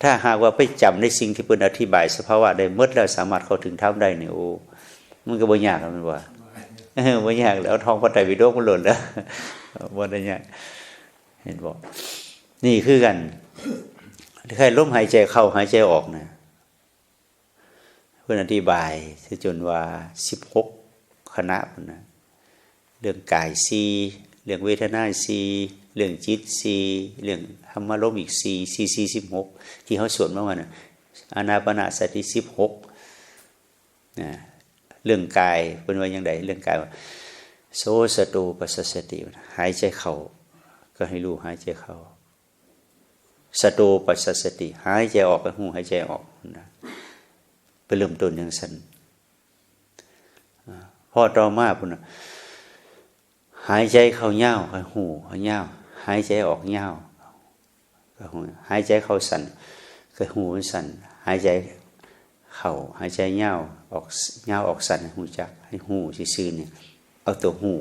Speaker 1: ถ้าหากว่าไปจำในสิ่งที่เพิ่นอธิบายสภาวะได้หมดแล้วสามารถเข้าถึงธรรมได้นี่โอ้มันก็บ่ยากแล้วมันว่าบ่ยากแล้วท่องพระไตรปิฎกมันหล่นแล้วบ่ได้ยากเห็นบ่นี่คือกันใครลมหายใจเข้าหายใจออกนะเพิ่นอธิบายจนว่า16คณะพุ่นนะเรื่องกาย4เรื่องเวทนา4เรื่องจิต4เรื่องธรรมารมณ์อีก4 ที่เฮาสวดมาว่าน่ะอานาปานสติ16นะเรื่องกายเพิ่นว่าจังไดเรื่องกายว่าโสสตูปัสสสติหายใจเข้าก็ให้รู้หายใจเข้าสตูปัสสสติหายใจออกก็รู้หายใจออกนะไปเริ่มต้นจังซั่นพอต่อมาพุ่นน่ะหายใจเข้ายาวก็หูยาวหายใจออกยาวก็หูหายใจเข้าสั่นก็หูสั่นหายใจเข้าหายใจยาวออกยาวออกสั่นหูจักให้หูซื่อๆเนี่ยเอาตัวหู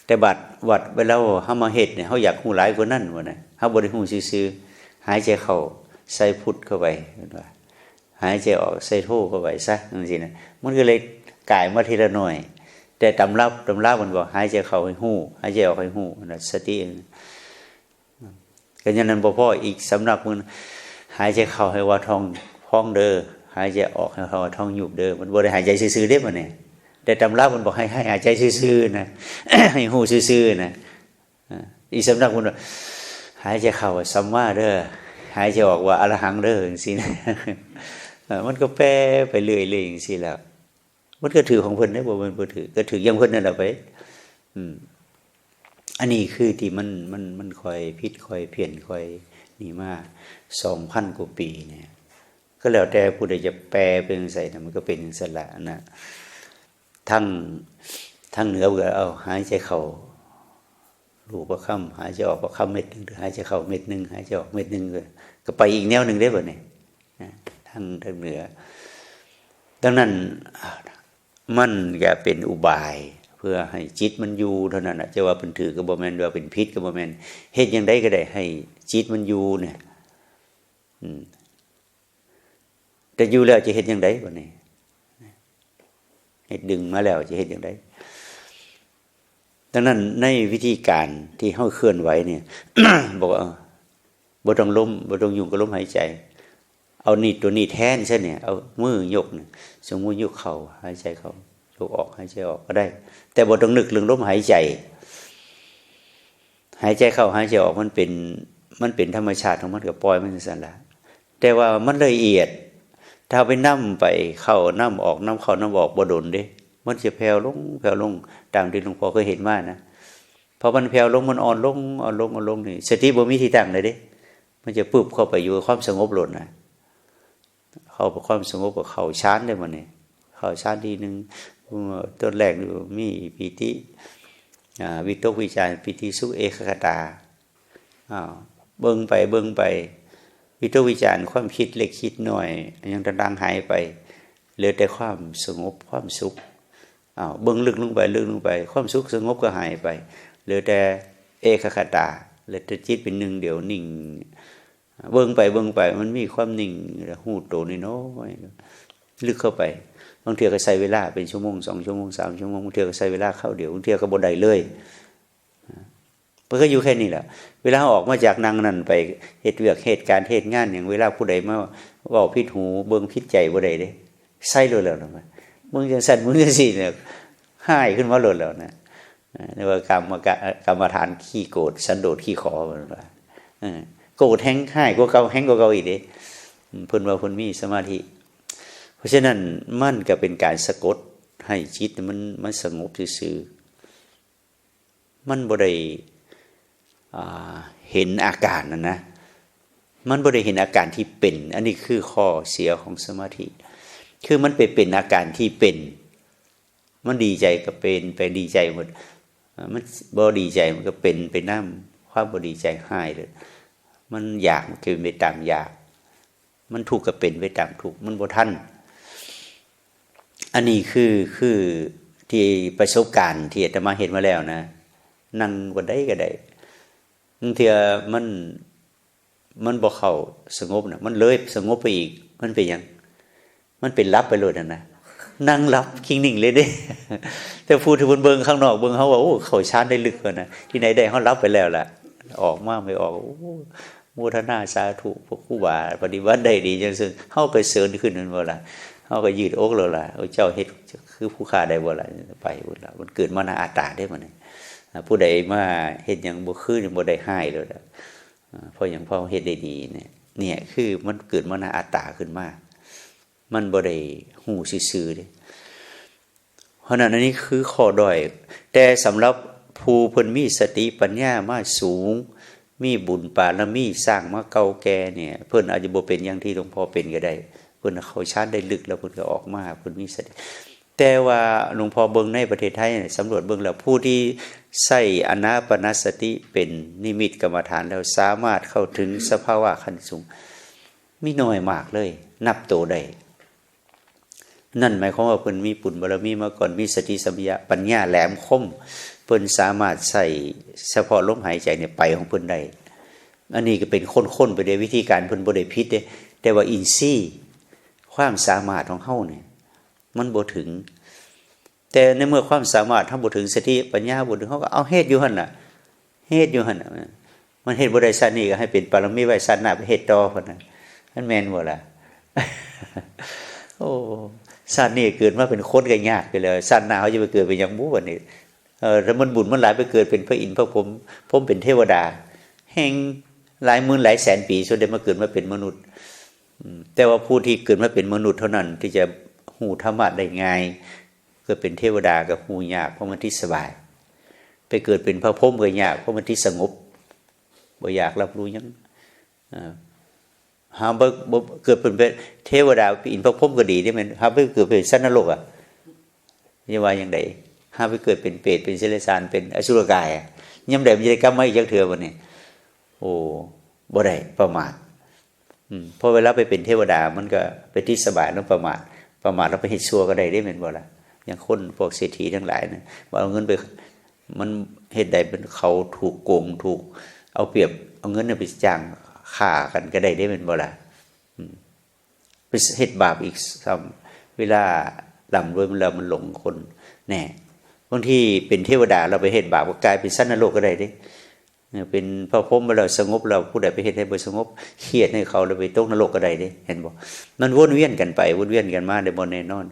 Speaker 1: แต่วัดเวลาเฮามาเฮ็ดเนี่ยเฮาอยากหูหลายกว่านั้นว่าน่ะเฮาบ่ได้หูซื่อๆหายใจเข้าใส่พุทธเข้าไปว่าหายใจออกใส่โธเข้าไปซะจังซี่นะมันก็เลยกลายมาทีละหน่อยแต่ตำรามันบอกหายใจเข้าให้หู้หายใจออกให้หู้นะสติก็อย่างนั้นบ่พออีกสำนักมึงหายใจเข้าให้ว่าท้องพ้องเด้อหายใจออกให้ว่าท้องยุบเด้อมันบ่ได้หายใจซื่อๆเด้มันเนี่ยแต่ตำรามันบอกให้หายใจซื่อๆนะให้หู้ซื่อๆนะอีกสำนักมันหายใจเข้าว่าสัมมาเด้อหายใจออกว่าอรหังเด้อจังซี่นะมันก็แปรไปเรื่อยๆจังซี่แล้วมันก็ถือของเพิ่นได้บ่มันบ่ถือก็ถืออย่างเพิ่นนั่นแหละไปอันนี้คือที่มันค่อยผิดค่อยเพี้ยนค่อยนี่มา 2,000 กว่าปีเนี่ยก็แล้วแต่ผู้ใดจะแปลเป็นจังไสน่ะมันก็เป็นจังซั่นล่ะนะ ทั้งทั้งเหนือก็เอาหายใจเข้าลูกประคำหายใจออกประคำเม็ดนึงหรือหายใจเข้าเม็ดนึงหายใจออกเม็ดนึงเลยก็ไปอีกแนวนึงได้บ่เนี่ยทั้งเหนือดังนั้นมันก็เป็นอุบายเพื่อให้จิตมันอยู่เท่านั้นจะว่าเป็นถือก็บ่แม่นว่าเป็นพิษก็บ่แม่นเฮ็ดอย่างใดก็ได้ให้จิตมันอยู่เนี่ยแต่อยู่แล้วจะเฮ็ดอย่างใดบ่เนี่ยให้ดึงมาแล้วจะเฮ็ดอย่างใดดังนั้นในวิธีการที่เฮาเคลื่อนไหวเนี่ย บอกว่าบ่ต้องล้มบ่ต้องยุ่งกับลมหายใจเอานี่ตัวนี้แทนใช่เนี่ยเอามือยกเนี่ยสมมุติยกเข่าหายใจเข้ายกออกหายใจออกก็ได้แต่บ่ต้องนึกเรื่องลมหายใจหายใจเข้าหายใจออกมันเป็นธรรมชาติของมันก็ปล่อยมันซั่นล่ะแต่ว่ามันละเอียดถ้าไปนำไปเข้านำออกนำเข้านำออกบ่ดนเด้มันจะแผ่วลงตามที่หลวงพ่อเคยเห็นมานะพอมันแผ่วลงมันอ่อนลงนี่สติบ่มีที่ตั้งเลยเด้มันจะปึ๊บเข้าไปอยู่ความสงบหล่นนะเข้าไปความสงบกับเข้าฌานได้บ่เนี่ยเข้าฌานทีนึงต้นแรกมีปิติวิตกวิจารปิติสุขเอกคตาเบิ่งไปวิตกวิจารความคิดเล็กคิดน้อยยังดังหายไปเหลือแต่ความสงบความสุขเบิ่งลึกลงไปความสุขสงบก็หายไปเหลือแต่เอกคตาเหลือแต่จิตเป็นหนึ่งเดียวนิ่งเบิ่งไปมันมีความนิ่งหูโตน้อยลึกเข้าไปบางเทื่อก็ใช้เวลาเป็นชั่วโมง2ชั่วโมง3ชั่วโมงบางเทื่อก็ใช้เวลาเข้าเดียวบางเทื่อก็บ่ได้เลยมันก็อยู่แค่นี้แหละเวลาออกมาจากนั่งนั่นไปเฮ็ดเวียกเหตุการณ์เหตุงานอย่างเวลาผู้ใดมาเว้าผิดหูเบิ่งผิดใจบ่ได้เด้ใส่เลยแล้วนะมึงจังสั่นมึงจังซี่เนี่ยหายขึ้นมาเลยแล้วนะนี่ว่ากรรมฐานขี้โกรธสันโดษขี้ขอมันว่าโกรธแฮงหายกว่าเก่าแฮงกว่าเก่าอีกเด้เพิ่นว่าเพิ่นมีสมาธิเพราะฉะนั้นมันก็เป็นการสะกดให้จิตมันสงบซื่อๆมันบ่ได้เห็นอาการนะมันบ่ได้เห็นอาการที่เป็นอันนี้คือข้อเสียของสมาธิคือมันเป็นอาการที่เป็นมันดีใจก็เป็นไปดีใจหมดมันบ่ดีใจมันก็เป็นไปนำความบ่ดีใจหายเลยมันอยากมันเป็นไปตามอยากมันทุกข์ก็เป็นไปตามทุกข์มันบ่ทันอันนี้คือที่ประสบการณ์ที่อาตมาเห็นมาแล้วนะนั่งบ่ได้ก็ได้บางทีมันบ่เข้าสงบนะมันเลยสงบไปอีกมันเป็นหยังมันเป็นลับไปเลยนะนั่งลับคิงนิ่งเลยเด้แต่พูดถึงเบิ่งข้างนอกเบิ่งเขาว่าโอ้เขาชานได้ลึกกว่านะที่ไหนได้เขารับไปแล้วล่ะออกมาไม่ออกโอ้โมทนาสาธุพวกครูบาปฏิบัติได้ดีจังซึ่งเฮาก็เสริญขึ้นนั่นบ่ล่ะเฮาก็ยืดอกแล้วล่ะเจ้าเฮ็ดคือผู้ค้าได้บ่ล่ะไปบ่ล่ะมันเกิดมานาอัตตาได้บ่นี่ผู้ใดมาเฮ็ดหยังบ่คือบ่ได้ให้เลยล่ะเพราะหยังพอเฮ็ดได้ดีเนี่ยคือมันเกิดมานาอัตตาขึ้นมามันบ่ได้หูซื่อๆเด้เพราะนั้นอันนี้คือข้อด้อยแต่สำหรับผู้เพิ่นมีสติปัญญามาสูงมีบุญบารมีสร้างมาเก่าแก่เนี่ยเพิ่นอาจจะบ่เป็นอย่างที่หลวงพ่อเป็นก็ได้เพิ่นเข้าฌานได้ลึกแล้วเพิ่นก็ออกมาเพิ่นมีสติแต่ว่าหลวงพ่อเบิ่งในประเทศไทยสำรวจเบิ่งแล้วผู้ที่ใช้อานาปานสติเป็นนิมิตกรรมฐานแล้วสามารถเข้าถึงสภาวะขั้นสูงมีน้อยมากเลยนับโตได้นั่นหมายความว่าเพิ่นมีปุญบารมีมาก่อนมีสติสัมปชัญญะปัญญาแหลมคมเพิ่นสามารถใส่เฉพาะลมหายใจเนี่ยไปของเพิ่นได้อันนี้ก็เป็นค้นๆไปในวิธีการเพิ่นบ่ได้ผิดเด้แต่ว่าอินทรีย์ความสามารถของเฮาเนี่ยมันบ่ถึงแต่ในเมื่อความสามารถทำบ่ถึงสติปัญญาบ่ถึงเฮาก็เอาเฮ็ดอยู่หั่นน่ะเฮ็ดอยู่หั่นน่ะมันเฮ็ดบ่ได้ชาตินี้ก็ให้เป็นปรมีไว้ชาติหน้าไปเฮ็ดต่อพุ่นน่ะมันแม่นบ่ล่ะโอ้ชาตินี้เกิดมาเป็นคนก็ยากไปเลยชาติหน้าเขาจะไปเกิดเป็นหยังบู้บัดนี้ถ้ามันบุญมันหลายไปเกิดเป็นพระอินทร์พระพรหมผมเป็นเทวดาแห่งหลายหมื่นหลายแสนปีจนได้มาเกิดมาเป็นมนุษย์แต่ว่าผู้ที่เกิดมาเป็นมนุษย์เท่านั้นที่จะหูธรรมะได้ง่ายเกิดเป็นเทวดากับหูยากเพราะมันที่สบายไปเกิดเป็นพระพรหมก็ยากเพราะมันที่สงบบ่อยากรับรู้หยังหาบ่เกิดเป็นเทวดาเป็นอินทร์พระพรหมก็ดีได้มั้ยหาบ่เกิดเป็นสัตว์นรกอ่ะ จะว่าอย่างไรห้าไปเกิดเป็นเปรตเป็นเซเลสานเป็นอสุรกายย่ำใดมันจะได้กรรมไม่ยักเถื่อวันนี้โอ้บ่ได้ประมาทพอเวลาไปเป็นเทวดามันก็ไปที่สบายแล้วประมาทแล้วไปเฮ็ดชั่วก็ได้เหมือนบ่ล่ะอย่างคนพวกเศรษฐีทั้งหลายเนี่ยว่าเอาเงินไปมันเฮ็ดใดเป็นเขาถูกโกงถูกเอาเปรียบเอาเงินไปจ้างฆ่ากันก็ได้เหมือนบ่ล่ะไปเฮ็ดบาปอีกซ้ำเวลาลำรวยมันหลงคนแน่บางทีเป็นเทวดาเราไปเฮ็ดบาปก็กลายเป็นสัตว์นรกก็ได้เด้เป็นพระพรหมเราสงบเราผู้ใดไปเฮ็ดให้บ่สงบเครียดให้เขาเราไปตกนรกก็ได้เด้เห็นบ่มันวนเวียนกันไปวนเวียนกันมาได้บ่แน่นอน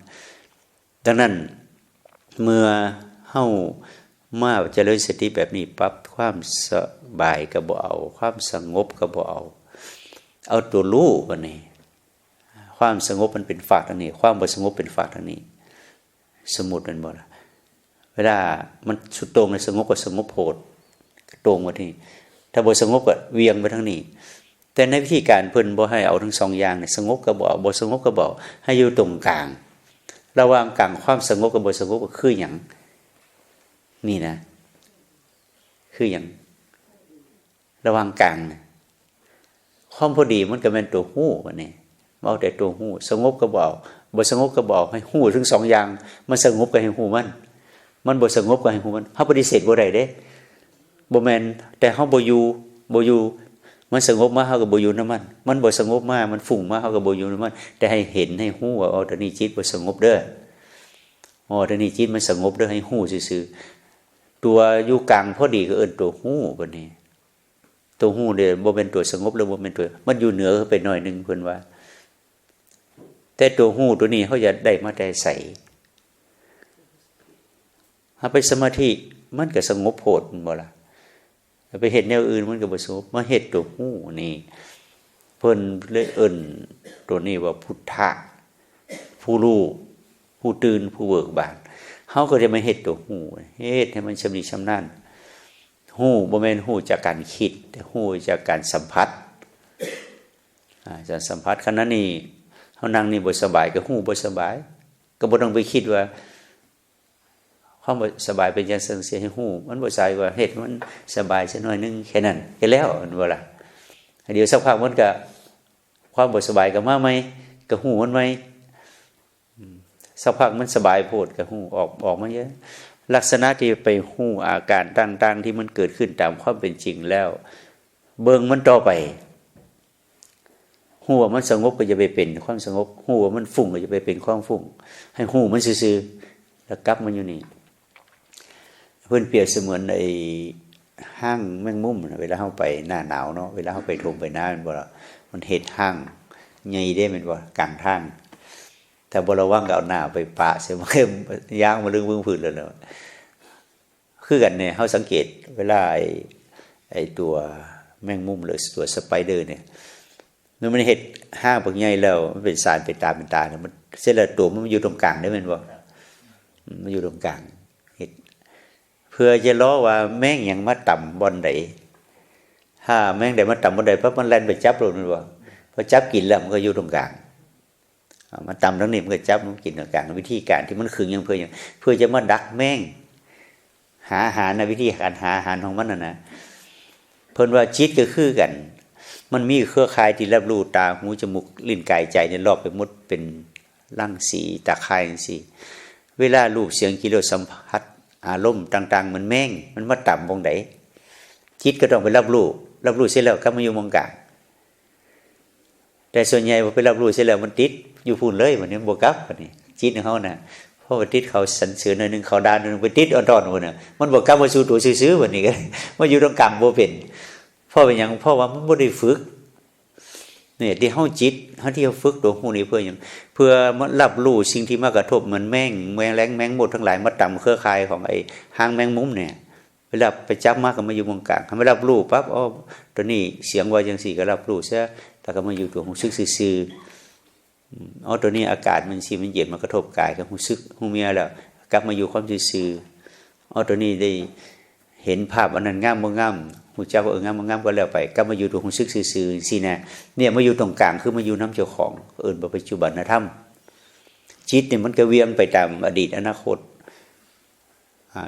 Speaker 1: ดังนั้นเมื่อเฮามาเจริญสติแบบนี้ปั๊บความสบายก็บ่เอาความสงบก็บ่เอาตัวรู้บัดนี้ความสงบมันเป็นฝากทางนี้ความบ่สงบเป็นฝากทางนี้สมมุติมันบ่ล่ะเวลามันสุดโต่งในสงบก็สงบโพดตรงมาที่ถ้าบ่สงบก็เวียงไปทางนี้แต่ในวิธีการเพิ่นบ่ให้เอาทั้งสองอย่างเนี่ยสงบก็บ่เอาบ่สงบก็บ่ให้อยู่ตรงกลางระหว่างกลางความสงบกับบ่สงบก็คือหยังนี่นะคือหยังระหว่างกลางความพอดีมันก็เป็นตัวฮู้บัดนี้เอาแต่ตัวฮู้สงบก็บ่เอาบ่สงบก็บ่ให้ฮู้ทั้งสองอย่างมันสงบก็ให้ฮู้มันบ่สงบก็ให้ฮู้มันเฮาปฏิเสธบ่ได้เด้บ่แม่นแต่เฮาบ่อยู่มันสงบมาเฮาก็บ่อยู่นำมันบ่สงบมามันฟุ้งมาเฮาก็บ่อยู่นำมันแต่ให้เห็นให้ฮู้ว่าอ๋อตอนนี้จิตบ่สงบเด้ออ๋อตอนนี้จิตมันสงบเด้อให้ฮู้ซื่อๆตัวอยู่กลางพอดีก็เอิ้นตัวฮู้บัดนี้ตัวฮู้เนี่ยบ่เป็นตัวสงบหรือบ่เป็นตัวมันอยู่เหนือไปหน่อยนึงเพิ่นว่าแต่ตัวฮู้ตัวนี้เฮาจะได้มาแต่ไสถ้าไปสมาธิมันก็สงบโพดบ่ล่ะไปเฮ็ดแนวอื่นมันก็บ่สงบมาเฮ็ดตัวฮู้นี่เพิ่นเลยเอิ้นตัวนี้ว่าพุทธะผู้รู้ผู้ตื่นผู้เบิกบานเฮาก็จะมาเฮ็ดตัวฮู้เฮ็ดให้มันชำนิชำนาญฮู้บ่แม่นฮู้จากการคิดแต่ฮู้จากการสัมผัสจะสัมผัสขณะนี้เฮานั่งนี่บ่สบายก็ฮู้บ่สบายก็บ่ต้องไปคิดว่าความสบายเป็นอย่างเสียให้ฮู้มันบ่ใช่ว่าเฮ็ดมันสบายสักหน่อยนึงแค่นั้นก็แล้วมันบ่ล่ะเดี๋ยวสักพักมันก็ความบ่สบายก็มาใหม่ก็ฮู้มันใหม่สักพักมันสบายโพดก็ฮู้ออกมาเยอะลักษณะที่ไปฮู้อาการต่างๆที่มันเกิดขึ้นตามความเป็นจริงแล้วเบิ่งมันต่อไปฮู้ว่ามันสงบก็จะไปเป็นความสงบฮู้ว่ามันฟุ้งก็จะไปเป็นความฟุ้งให้ฮู้มันซื่อๆแล้วกลับมาอยู่นี่เพิ่นเปรียบเสมือนไอ้ห้างแมงมุมเวลาเฮาไปหน้าหนาวเนาะเวลาเฮาไปทุ่งไปนามันบ่ล่ะมันเฮ็ดห้างใหญ่เด้แม่นบ่กลางทางแต่บ่ระวังก็เอาหน้าไปปะใส่มันย่างมาลึงวึ่งพื้นแล้วคือกันเนี่ยเฮาสังเกตเวลาไอ้ตัวแมงมุมหรือตัวสไปเดอร์เนี่ยเมื่อมันเฮ็ดห้างบักใหญ่แล้วมันเป็นสารเป็นตาเนี่ยมันเสร็จแล้วตัวมันอยู่ตรงกลางได้แม่นบ่มันอยู่ตรงกลางเพื่อจะล้อว่าแม่งยังมาต่ำบนใดถ้าแม่งใดมาต่ำบนใดเพราะมันแล่นไปจับเลยมันว่าพอจับกินแล้วมันก็อยู่ตรงกลางมันต่ำทั้งนี้มันก็จับมันกินตรงกลางวิธีการที่มันขึงยังเพื่อจะมาดักแม่งหาอาหารในวิธีการหาอาหารของมันนะเพิ่นว่าจิตก็คือกันมันมีเครือข่ายที่รับรู้ตาหูจมูกลิ้นกายใจเนี่ยรอบไปหมดเป็นรังสีตาข่ายจังซี่เวลารูปเสียงกลิ่นรสสัมผัสอารมณ์ต่างๆมันแม่งมันมาต่ำวงไหนจิตก็ต้องไปรับรู้เสร็จแล้วก็มาอยู่วงกลางแต่ส่วนใหญ่พอไปรับรู้เสร็จแล้วมันติดอยู่พูนเลยวันนี้บวกกับวันนี้จิตของเขาน่ะเพราะว่าติดเขาสันเสือหน่อยนึงเขาดานหนึ่งไปติดอ่อนๆวันน่ะมันบวกกับมาสู่ตัวซื้อๆวันนี้ก็มาอยู่ตรงกลางโบเป็นเพราะเป็นอย่างเพราะว่ามันไม่ได้ฝึกเนี่ยที่เฮาจิตเฮาที่เฮาฝึกตัวหูนี้เพื่ออย่างเพื่อมันรับรู้สิ่งที่มากระทบเหมือนแมงแรงแมงหมดทั้งหลายมาต่ำเครือข่ายของไอ้หางแมงมุมเนี่ยเวลาไปจับมากก็มาอยู่ตรงกลางไม่รับรู้ปั๊บอ๋อตัวนี้เสียงว่าจังซี่ก็รับรู้ซะแต่ก็มาอยู่ตัวหูซึกซื่อๆอ๋อตัวนี้อากาศมันสิมันเย็นมากระทบกายกับหูซึกหูเมียแล้วกลับมาอยู่ความซื่อๆอ๋อตัวนี้ได้เห็นภาพอันนั้นงามบ่งามหูเจ้าก็งามงามก็แล้วไปก็มาอยู่ตัวของซึกซื่อๆสินะเนี่ยมาอยู่ตรงกลางคือมาอยู่น้ำเจ้าของเอิ้นว่าปัจจุบันธรรมจิตเนี่ยมันก็เวียนไปตามอดีตอนาคต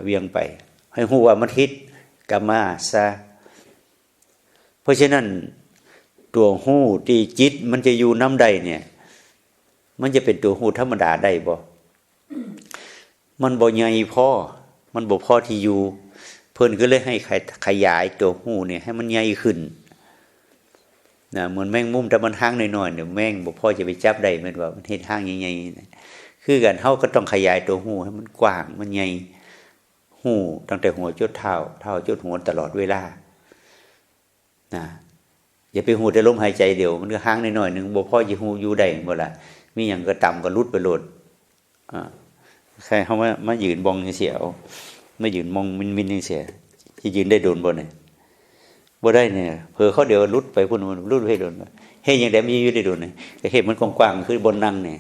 Speaker 1: เวียงไปให้ฮู้ว่ามันทิศก็มาซะเพราะฉะนั้นตัวฮู้ที่จิตมันจะอยู่น้ำใดเนี่ยมันจะเป็นตัวฮู้ธรรมดาได้บ่มันบ่ใหญ่พอมันบ่พอที่อยู่เพิ่นก็เลยให้ขยายตัวฮู้เนี่ยให้มันใหญ่ขึ้นนะเหมือนแมงมุมแต่มันห่างน้อยๆเนี่ยแมงบ่พอจะไปจับได้แม่นว่ามันเฮ็ดห่างใหญ่ๆนะคือกันเฮาก็ต้องขยายตัวฮู้ให้มันกว้างมันใหญ่ฮู้ตั้งแต่หัวจนเท้าจนหัวตลอดเวลานะอย่าไปฮู้แต่ลมหายใจเดียวมันก็ห่างน้อยๆนึงบ่พอสิฮู้อยู่ได้บ่ล่ะมีหยังก็ต่ำก็หลุดไปโลดใครเฮามายืนบองจังซี่เอามายืนมองมินๆจังซี่สิยืนได้โดนบ่เนี่ยบ่ได้เนี่ยเผลอเขาเดี๋ยวหลุดไปพุ่นมันหลุดไปโดนเฮ็ดจังได๋มีอยู่ได้โดนเนี่ยแต่เฮ็ดมันกว้างๆคือบนนั่งเนี่ย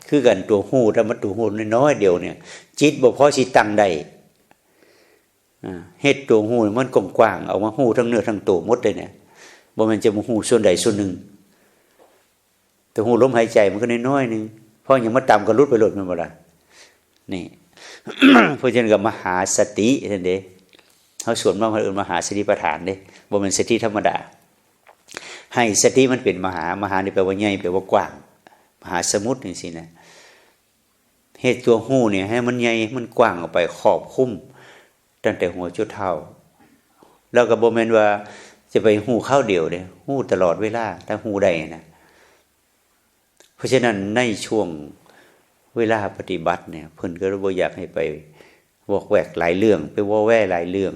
Speaker 1: คือกันตัวฮู้ถ้ามันตัวฮู้น้อยๆเดียวเนี่ยจิตบ่พอสิตั้งได้เฮ็ดตัวฮู้มันกว้างๆเอามาฮู้ทั้งเนื้อทั้งตัวหมดเลยเนี่ยบ่แม่นจะมาฮู้ส่วนใดส่วนหนึ่งตัวฮู้ลมหายใจมันก็น้อยๆนึงพอยังมาต่ำก็หลุดไปโลดแม่นบ่ล่ะนี่ เพราะฉะนั้นก็มหาสตินั่นเด้เฮาสวดมาเอิ้นมหาสติปัฏฐานเด้บ่แม่นสติธรรมดาให้สติมันเป็นมหนี่แปลว่าใหญ่แปลว่ากว้างมหาสมุทรจังซี่นะเฮ็ดตัวฮู้เนี่ยให้มันใหญ่มันกว้างออกไปครอบคลุมตั้งแต่หัวจนเท้าแล้วก็บ่แม่นว่าจะไปฮู้ข้าวเดียวเด้ฮู้ตลอดเวลาถ้าฮู้ได้นะเพราะฉะนั้นในช่วงเวลาปฏิบัติเนี่ยเพิ่นก็บ่อยากให้ไปวอกแวกหลายเรื่องไปว้อแว่หลายเรื่อง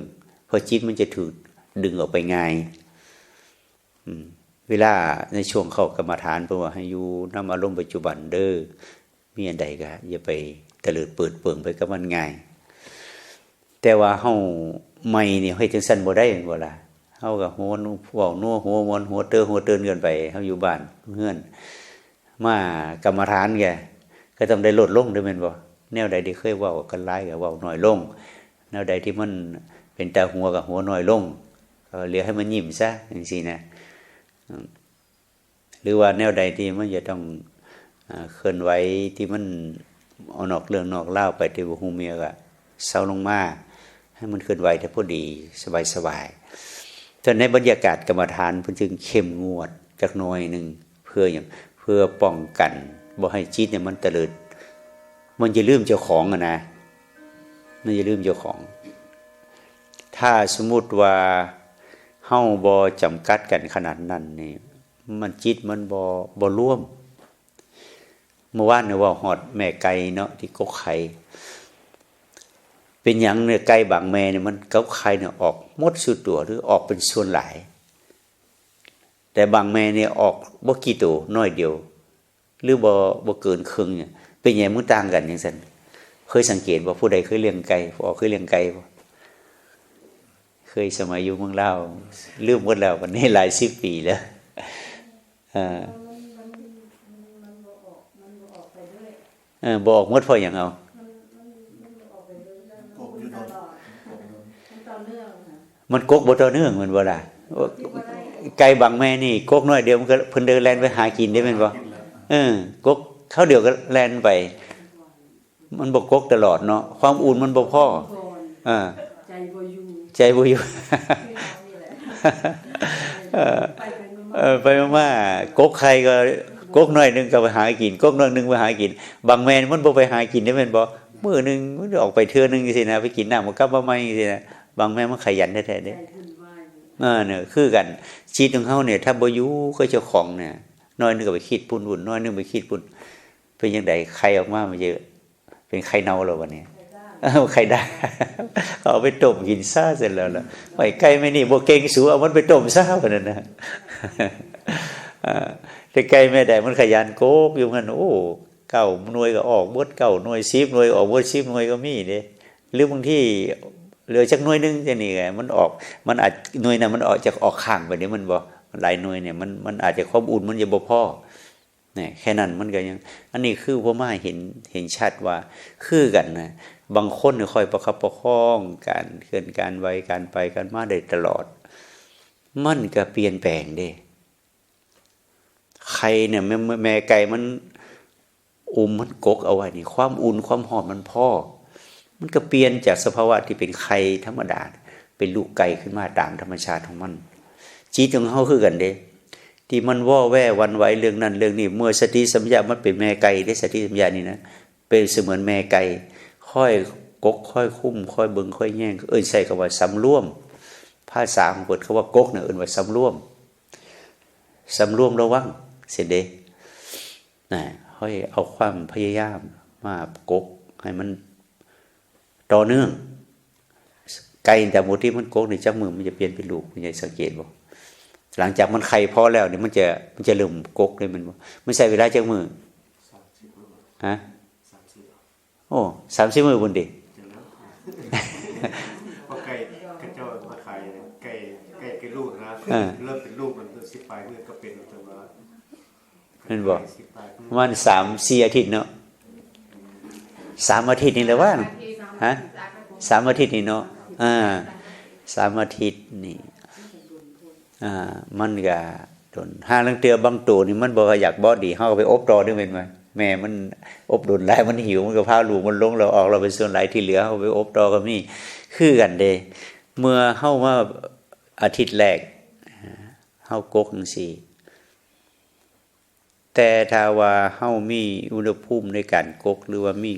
Speaker 1: เพราะจิตมันจะถูกดึงออกไปง่ายเวลาในช่วงเข้ากรรมฐานเพิ่นว่าให้อยู่นำอารมณ์ปัจจุบันเด้อมีอันใดก็อย่าไปตะเลิดเปิดเปิงไปกับมันง่ายแต่ว่าเฮาใหม่นี่เฮ็ดจังซั่นบ่ได้บ่ล่ะเฮาก็หัวเว้านัวหัวมวนหัวเตือนกันไปเฮาอยู่บ้านเฮือนมากรรมฐานแกก็ต้องได้ลดลงด้วยแม่นบ่แนวใดที่เคยเว้ากันหลายก็เว้าน้อยลงแนวใดที่มันเป็นตาหัวก็หัวน้อยลงก็เหลือให้มันยิ้มซะจังซี่นะหรือว่าแนวใดที่มันจะต้องเคลื่อนไหวที่มันเอานอกเรื่องนอกเล่าไปที่บ่ฮู้เมียก็เซาลงมาให้มันเคลื่อนไหวแต่พอดีสบายๆแต่ในบรรยากาศกรรมฐานเพิ่นจึงเข้มงวดจักหน่อยนึงเพื่อหยังเพื่อป้องกันบ่ให้จิตเนี่ยมันเตลิดมันจะลืมเจ้าของนะมันจะลืมเจ้าของถ้าสมมุติว่าเฮาบ่จำกัดกันขนาดนั้นนี่มันจิตมันบ่ร่วมเมื่อวานเนี่ยว่าฮอดแม่ไก่เนาะที่กกไข่เป็นหยังเนี่ยไก่บางแม่เนี่ยมันกกไข่เนี่ยออกหมดสุดตัวหรือออกเป็นส่วนหลายแต่บางแม่เนี่ยออกบ่กี่ตัวน้อยเดียวหรือบ่เกินครึ่งเนี่ยเป็นหยังมันต่างกันจังซั่นเคยสังเกตบ่ผู้ใดเคยเลี้ยงไก่เคยเลี้ยงไก่บ่เคยสมัยอยู่เมืองลาวลืมหมดแล้ววันนี้หลาย10 ปีแล้วบ่ออกหมดเพราะหยังเอามันกกบ่ต่อเนื่องมันบ่ล่ะไก่บางแม่นี่กกน้อยเดียวมันก็เพิ่นเดินแล่นไปหากินได้แม่นบ่กกเข้าเดียวก็แล่นไปมันบ่กกตลอดเนาะความอุ่นมันบ่พอใจบ่อยู่ไปมากกใครก็กกน้อยนึงก็ไปหากินกกน้อยนึงไปหากินบางแม่มันบ่ไปหากินได้แม่นบ่มื้อนึงมันออกไปเทื่อนึงจังซี่นะไปกินน้ำมันกลับมาใหม่จังซี่นะบางแม่มันขยันแท้ๆเด้เนี่ยคือกันชีวิตของเฮาเนี่ยถ้าบ่อยู่ก็เจ้าของเนี่ยน้อยนึงก็ไปคิดปุ่นน้อยนึงไปคิดปุ่นเป็นจังได๋ไข่ออกมามันจะเป็นไข่เน่าแล้วบัดนี้ไข่ได้เอาไปต้มกินซะเสร็จแล้วล่ะไอ้ไก่แม่นี่บ่เก่งสูเอามันไปต้มซะบัดนั้นนะแต่ไก่แม่ได้มันขยันโกกอยู่งั้นโอ้9 หน่วยก็ออกเบิด9 หน่วย10 หน่วยออกเบิด10 หน่วยก็มีเด้หรือบางทีเหลือจักหน่วยนึงจังนี่ไงมันออกมันอาจหน่วยนั้นมันออกจากออกข้างไปนี่มันบ่หลายหน่วยเนี่ยมันอาจจะความอุ่นมันจะบ่พอเนี่ยแค่นั้นมันก็ยังอันนี้คือพ่อมาเห็นชัดว่าคือกันนะบางคนเนี่ยคอยประคับประคองการเคลื่อนการไหวการไปการมาได้ตลอดมันก็เปลี่ยนแปลงเด้ใครเนี่ยแม่ไก่มันมันกกเอาไว้นี่ความอุ่นความหอมมันพอ มันก็เปลี่ยนจากสภาวะที่เป็นไข่ธรรมดาเป็นลูกไก่ขึ้นมาตามธรรมชาติของมันจิตของเฮาคือกันเด้ที่มันว่อแว่วันไหวเรื่องนั้นเรื่องนี้เมื่อสติสัมปชัญญะมันเป็นแม่ไก่ได้สติสัมปชัญญะนี่นะเป็นเสมือนแม่ไก่ค่อยกกค่อยคุ้มค่อยเบิ่งค่อยแย่งใส่คำว่าสำรวมภาษาของเพิ่นคำว่ากกเนี่ยว่าสำรวมระวังเสียเด้นะค่อยเอาความพยายามมากกให้มันต่อเนื่องไก่แต่หมดที่มันกกในจักมือมันจะเปลี่ยนเป็นลูกมันจะสังเกตบ่หลังจากมันไข่พอแล้วเนี่ยมันจะเริ่มกกเลยมันใช้เวลาจักมือฮะโอ้30 มื้อบนดิ
Speaker 2: พอไก่กระเจ้ามาขายไก่ลูกนะเริ่มเป็นลูกมัน10 ปลายมือก็เป็นจนว่า
Speaker 1: นั่นบอกมัน3-4 อาทิตย์เนาะ3 อาทิตย์นี่แหละว่าฮะ3 อาทิตย์นี่เนาะ3 อาทิตย์นี่มันก็โดนห้าลังเตือบางตัวนี่มันบอกว่าอยากบอดีเฮาก็ไปอบรอด้วยเป็นไหมแม่มันอบโดนหลายมันหิวมันก็พาลูกมันลงเราออกเราไปส่วนหลายที่เหลือเฮาไปอบรอก็มีคือกันเด้เมื่อเฮามาอาทิตย์แรกเฮากกจังซี่แต่ถ้าว่าเฮามีอุณหภูมิในการกกหรือว่ามี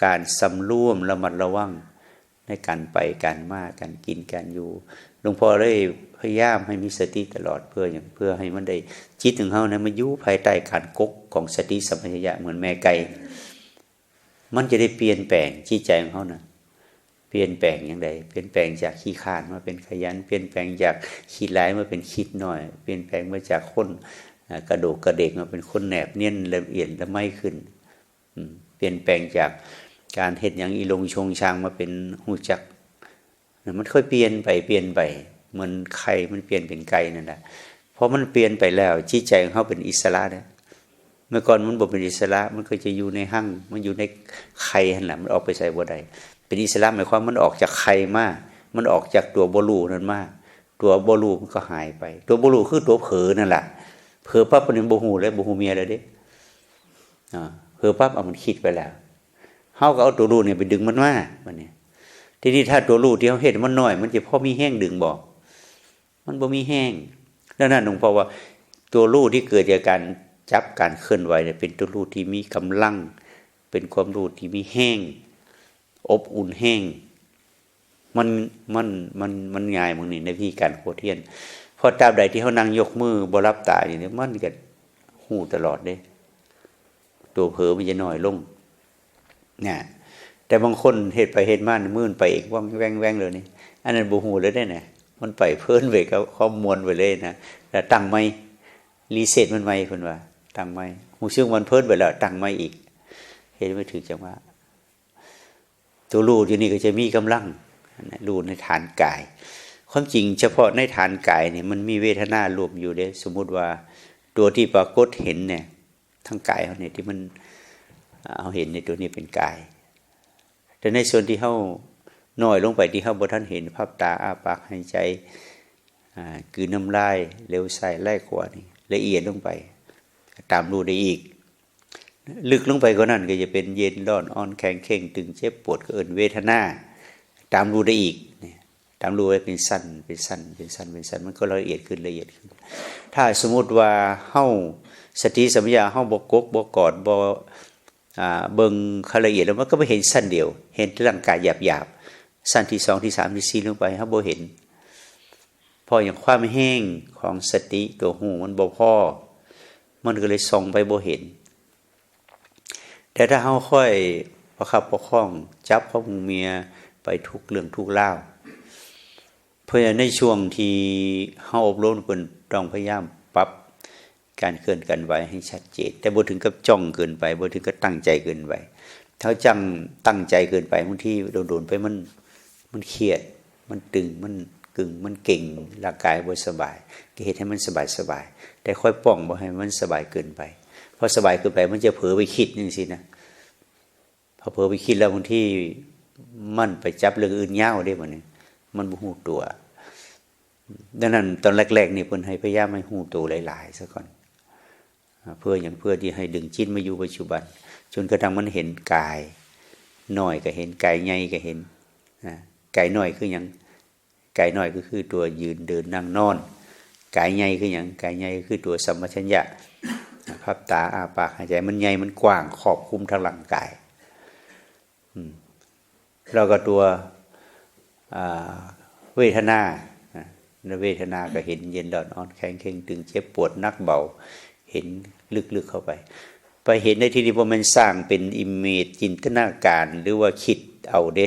Speaker 1: การสำรวมระมัดระวังในการไปการมาการกินการอยู่หลวงพ่อเลยพยายามให้มีสติตลอดเพื่อให้มันได้จิตของเฮานะมันอยู่ภายใต้การกกของสติสัมปชัญญะเหมือนแม่ไก่มันจะได้เปลี่ยนแปลงจิตใจของเฮานะเปลี่ยนแปลงอย่างไรเปลี่ยนแปลงจากขี้คร้านมาเป็นขยันเปลี่ยนแปลงจากขี้ร้ายมาเป็นคิดน้อยเปลี่ยนแปลงมาจากคนกระโดกกระเดกมาเป็นคนแนบเนียนละเอียดละไมขึ้นเปลี่ยนแปลงจากการเฮ็ดอย่างอีลงชงชางมาเป็นหูจักมันค่อยเปลี่ยนไปเหมือนไข่มันเปลี่ยนเป็นไก่นั่นแหละเพราะมันเปลี่ยนไปแล้วจิตใจของเขาเป็นอิสระนะเมื่อก่อนมันบ่เป็นอิสระมันก็จะอยู่ในหั่งมันอยู่ในไข่นั่นแหละมันออกไปใส่บ่ได้เป็นอิสระหมายความมันออกจากไข่มามันออกจากตัวบ่รู้นั่นมาตัวบ่รู้มันก็หายไปตัวบ่รู้คือตัวเผลอนั่นแหละเผลอปั๊บมันบ่ฮู้แล้วบ่ฮู้เมียแล้วเด้เผลอปั๊บเอามันคิดไปแล้วเฮาก็เอาตัวรู้เนี่ยไปดึงมันมาบัดนี้ทีนี้ถ้าตัวรู้ที่เฮาเฮ็ดมันน้อยมันจะพอมีแห้งดึงบ่มันบ่มีแห้งดังนั้นหลวงพ่อว่าตัวรู้ที่เกิดจากการจับการเคลื่อนไหวเนี่ยเป็นตัวรู้ที่มีกำลังเป็นความรู้ที่มีแห้งอบอุ่นแห้งมันง่ายมึงนี่ในวิธีการโคเทียนพอตราบใดที่เฮานั่งยกมือบ่รับตาอย่างนี้มันก็ฮู้ตลอดเด้ตัวเผลอมันจะน้อยลงเนี่ยแต่บางคนเฮ็ดไปเฮ็ดมามื้อไปอีกว่างแว่งเลยนี่อันนั้นบ่ฮู้เลยได้น่ะมันไปเพิ่นไปกับข้อมูลไปเลยนะแล้วตั้งใหม่รีเซ็ตมันใหม่เพิ่นว่าตั้งใหม่ฮู้ซึ่งมันเพิ่นไปแล้วตั้งใหม่อีกเฮ็ดไม่ถึงจังว่าตัวรู้อยู่นี่ก็จะมีกำลังรู้ในฐานกายความจริงเฉพาะในฐานกายนี่มันมีเวทนารวมอยู่เด้สมมุติว่าตัวที่ปรากฏเห็นเนี่ยทั้งกายเฮาเนี่ยที่มันเอาเห็นในตัวนี้เป็นกายแต่ในส่วนที่เฮาน้อยลงไปที่เฮาบ่ทันเห็นภาพตาอ้าปากหายใจกลืนน้ำลายเร็วใส่ไล่ขวานี่ละเอียดลงไปตามรู้ได้อีกลึกลงไปกว่านั้นก็จะเป็นเย็นร้อนอ่อนแข็งเข่งตึงเจ็บปวดก็เอิ้นเวทนาตามรู้ได้อีกเนี่ยตามรู้ไว้เป็นสั้นมันก็ละเอียดขึ้นถ้าสมมุติว่าเฮาสติสัมปชัญญะเฮาบ่กกบ่กอดบ่เบิ่งละเอียดแล้วมันก็ไม่เห็นสั้นเดียวเห็นร่างกายหยาบๆสั้นที่2ที่3ที่4ลงไปเฮาบ่เห็นพออย่างความแห้งของสติตัวหูมันบ่พอมันก็เลยส่องไปบ่เห็นแต่ถ้าเฮาค่อยประคับประคองจับข้อมือเมียไปทุกเรื่องทุกราวเพราะฉะนั้นในช่วงที่เฮาอบรมเพิ่นต้องพยายามปรับการเคลื่อนกันไหวให้ชัดเจนแต่บ่ถึงกับจ้องเกินไปบ่ถึงกับตั้งใจเกินไปถ้าตั้งใจเกินไปบางทีโดนๆไปมันเครียดมันตึงมันกึ่งมันเก่งร่างกายบ่สบายก็เฮ็ดให้มันสบายแต่ค่อยป้องบ่ให้มันสบายเกินไปพอสบายเกินไปมันจะเผลอไปคิดจังซี่นะพอเผลอไปคิดแล้วบางทีมันไปจับเรื่องอื่นยาวได้บ่นี่มันบ่ฮู้ตัวดังนั้นตอนแรกๆนี่เพิ่นให้พยายามให้ฮู้ตัวหลายๆซะก่อนเพื่อที่ให้ดึงจิตมาอยู่ปัจจุบันจนกระทั่งมันเห็นกาย น้อยก็เห็นกายใหญ่ก็เห็นกายน้อยคือหยังกายน้อยก็คือตัวยืนเดินนั่งนอนกายใหญ่คือหยังกายใหญ่คือตัวสัมปชัญญะพับตาอ้าปากหายใจมันใหญ่มันกว้างครอบคลุมทั้งร่างกายแล้วก็ตัวเวทนาเวทนาก็เห็นเย็นร้อนอ่อนแข็งเข่งตึงเจ็บปวดนักเบาเห็นลึกๆเข้าไปเห็นในที่นี้พอมันสร้างเป็นอิมเมจจินตนาการหรือว่าคิดเอาเด้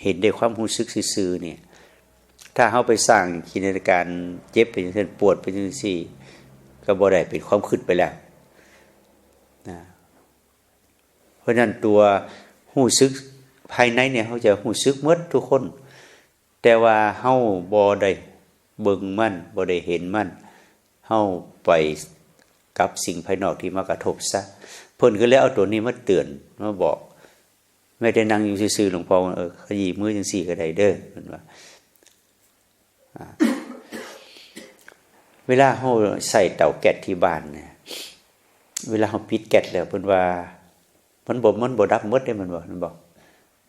Speaker 1: เห็นด้วยความรู้สึกซื่อๆเนี่ยถ้าเขาไปสร้างจินตนาการเจ็บเป็นเช่นปวดเป็นจังซี่ก็บ่ได้เป็นความคิดไปแล้วนะเพราะนั้นตัวรู้สึกภายในเนี่ยเขาจะรู้สึกหมดทุกคนแต่ว่าเฮาบ่ได้เบิ่งมันบ่ได้เห็นมันเฮาไปกับสิ่งภายนอกที่มากระทบซะเพิ่นก็เลยเอาตัวนี้มาเตือนมาบอกไม่ได้นั่งอยู่ซื่อๆหลวงพ่อขยี้มือจังซี่ก็ได้เด้อเพิ่นว่าเวลาเฮาใส่เตาแก๊สที่บ้านเนี่ยเวลาเฮาปิดแก๊สแล้วเพิ่นว่ามันบ่ดับหมดได้มันบอก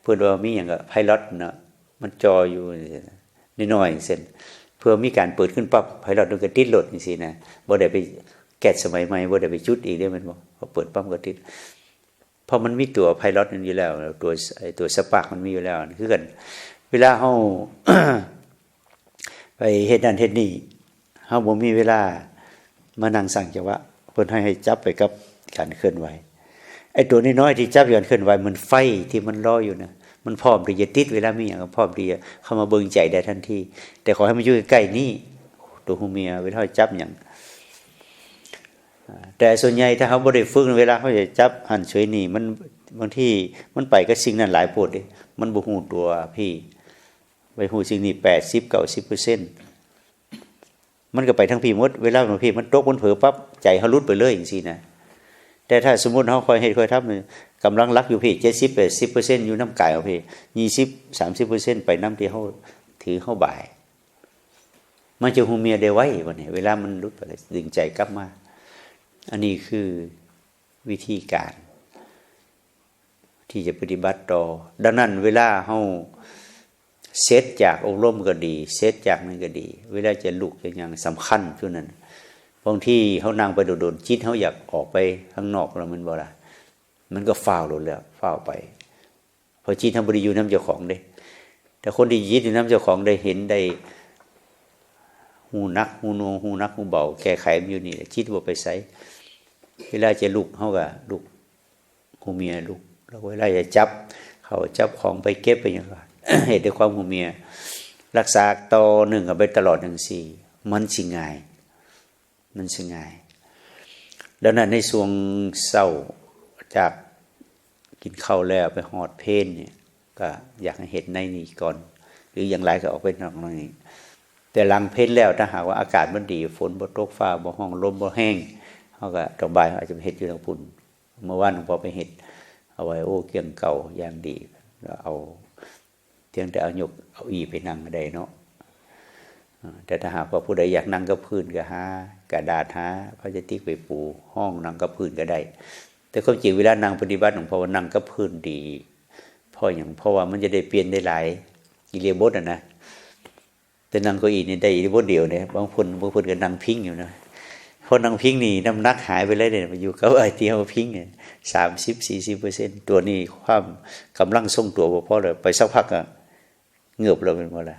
Speaker 1: เพิ่นว่ามีหยังก็ไพลอตเนาะมันจออยู่น้อยๆเส้นเพื่อมีการเปิดขึ้นปั๊บไพลอตมันก็ติดโหลดจังซี่นะบ่ได้ไปแก๊สสมัยใหม่บ่ได้ไปจุดอีกได้มันบอกพอเปิดปั๊บก็ติดเพราะมันมีตัวไพลอตนั้นอยู่แล้วตัวสปาร์คมันมีอยู่แล้วคือกันเวลาเฮา ไปเฮ็ดนั่นเฮ็ดนี่เฮาบ่มีเวลามานั่งสั่งจังหวะเพิ่นให้จับไปกับการเคลื่อนไหวไอ้ตัวน้อยๆที่จับการเคลื่อนไหวมันไฟที่มันรออยู่นะมันพร้อมที่จะติดเวลามีหยังก็พร้อมที่จะเข้ามาเบิ่งใจได้ทันทีแต่ขอให้มันอยู่ใกล้ๆนี่ตัวฮูเมียเวลาจับหยังแต่ส่วนใหญ่ถ้าเขาบ่ได้ฝึกเวลาเขาจะจับหันเฉยนี่มันบางทีมันไปกับสิ่งนั้นหลายโพดดิมันบ่ฮู้ตัวพี่ไปฮู้สิ่งนี้80-90%มันก็ไปทั้งพี่หมดเวลาบางทีมันตกมันเผลอปั๊บใจเฮาหลุดไปเลยจังซี่นะแต่ถ้าสมมุติเฮาค่อยเฮ็ดค่อยทำกำลังรักอยู่พี่70-80%อยู่นำกายเอาพี่20-30%ไปนำที่เฮาถือเฮาบ่ายมันจะฮู้เมียได้ไว้บัดนี้เวลามันหลุดไปดึงใจกลับมาอันนี้คือวิธีการที่จะปฏิบัติต่อดังนั้นเวลาเฮาเซตจากอบรมก็ดีเซตจากนั้นก็ดีเวลาจะลุกอย่างสำคัญช่วงนั้นบางทีเฮานั่งไปโดดๆจิตเฮาอยากออกไปข้างนอกแล้วมันบ่ล่ะมันก็ฟ้าวโลดแล้วฟ้าวไปพอจิตทำบ่ได้อยู่นำเจ้าของเด้แต่คนที่จิตอยู่นำเจ้าของได้เห็นได้หูนักหูหนวงหูนักหูเบาแก้ไขมันอยู่นี่จิตบ่ไปไสเวลาจะลุกเฮาก็ลุกหูเมียลุกแล้วเวลาจะจับเขาจับของไปเก็บไปหยังก็ เหตุด้วยความหูเมียรักษาต่อหนึ่งกับไปตลอดจังซี่มันสิง่ายดังนั้นในช่วงเช้าจากกินข้าวแล้วไปหอดเพลเนี่ยก็อยากให้เฮ็ดในนี้ก่อนหรืออย่างไรก็ออกไปนอกนี้แต่หลังเพลแล้วถ้าหากว่าอากาศมันดีฝนบ่ตกฟ้าบ่ห้องลมบ่แห้งเฮาก็ดอกบายอาจจะไปเฮ็ดอยู่ทางพุ่นเมื่อวานหลวงพ่อไปเฮ็ดเอาไว้โอ้เกี่ยงเก่าอย่างดีแล้วเอาเพียงแต่เอายกเอาอีไปนั่งได้เนาะแต่ถ้าหากว่าผู้ใดอยากนั่งกับพื้นก็หากระดาษหาพลาสติกไปปูห้องนั่งกับพื้นก็ได้แต่ความจริงเวลานั่งปฏิบัติหลวงพ่อว่านั่งกับพื้นดีเพราะว่ามันจะได้เปลี่ยนได้หลายอิริยาบถนะแต่นั่งเก้าอี้นี่ได้อิริยาบถเดียวเนี่ยบางคนก็นั่งพิงอยู่นะพอนั่งพิงนี่น้ำหนักหายไปเลยเนี่ยมาอยู่กับไอ้ที่เฮาพิงเนี่ย30-40%ตัวนี้ความกำลังทรงตัวบ่พอเลยไปสักพักก็เงือบเราเป็นบ่ล่ะ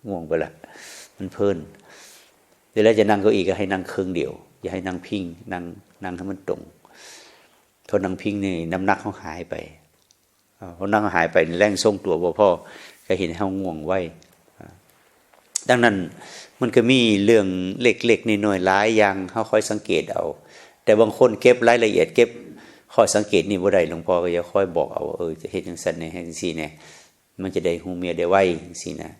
Speaker 1: ง่วงไปละมันเพลินเวลาจะนั่งเก้าอี้ก็ให้นั่งครึ่งเดียวอย่าให้นั่งพิงนั่งให้มันตรงพอนั่งพิงนี่น้ำหนักเขาหายไปพอนั่งหายไปแรงทรงตัวบ่พอก็เห็นเฮาง่วงไว้ดังนั้นมันก็มีเรื่องเล็กๆน้อยๆหลายอย่างเฮาค่อยสังเกตเอาแต่บางคนเก็บรายละเอียดเก็บข้อสังเกตนี่บ่ได้หลวงพ่อก็จะค่อยบอกเอาจะเฮ็ดจังซั่นให้จังซี่แน่มันจะได้ฮู้เมียได้ไวจังซี่นะ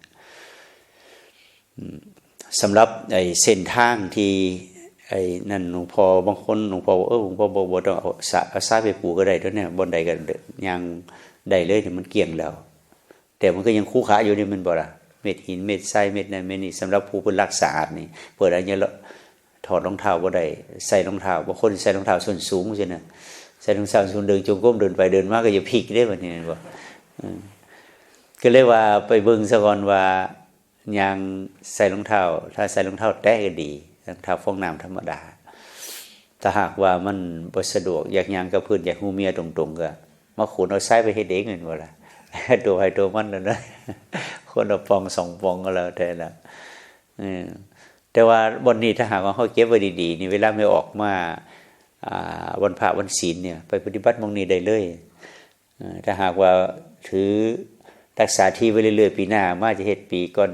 Speaker 1: สำหรับไอ้เส้นทางที่ไอ้นั่นหลวงพ่อบางคนหลวงพ่อหลวงพ่อบ่ต้องเอาสายไปปูก็ได้เท่านั้นบ่ได้ก็ยังได้เลยเนี่ยมันเกี่ยงแล้วแต่มันก็ยังคู่ขาอยู่นี่มันบ่ล่ะเม็ดหินเม็ดทรายเม็ดนั้นเม็ดนี้สำหรับผู้เพิ่นรักษานี่เปิดอันนี้ถอดรองเท้าบ่ได้ใส่รองเท้าบางคนใส่รองเท้าส้นสูงจังซี่นะ ใส่รองเท้าส้นเดินจงกรมเดินไปเดินมาก็อย่าพลิกได้บัดนี้บ่ก็เลยว่าไปเบิ่งซะก่อนว่ายางใส่รองเท้าถ้าใส่รองเท้าแตะก็ดีรองเท้าฟองน้ำธรรมดาถ้าหากว่ามันบ่สะดวกอยากยางกับพื้นอยากฮู้เมียตรงๆก็มาขนเอาซ้ายไปเฮ็ดเองแม่นบ่ล่ะตัวให้ตัวมันนั่นนะคนละปองสองปองก็แล้วแต่ละแต่ว่าบนนี้ถ้าหากว่าเฮาเก็บไว้ดีๆนี่เวลาไม่ออกมาวันพระวันศีลเนี่ยไปปฏิบัติมองนี้ได้เลยถ้าหากว่าถือรักษาที่ไว้เรื่อยๆปีหน้ามาจะเฮ็ดปีก่อน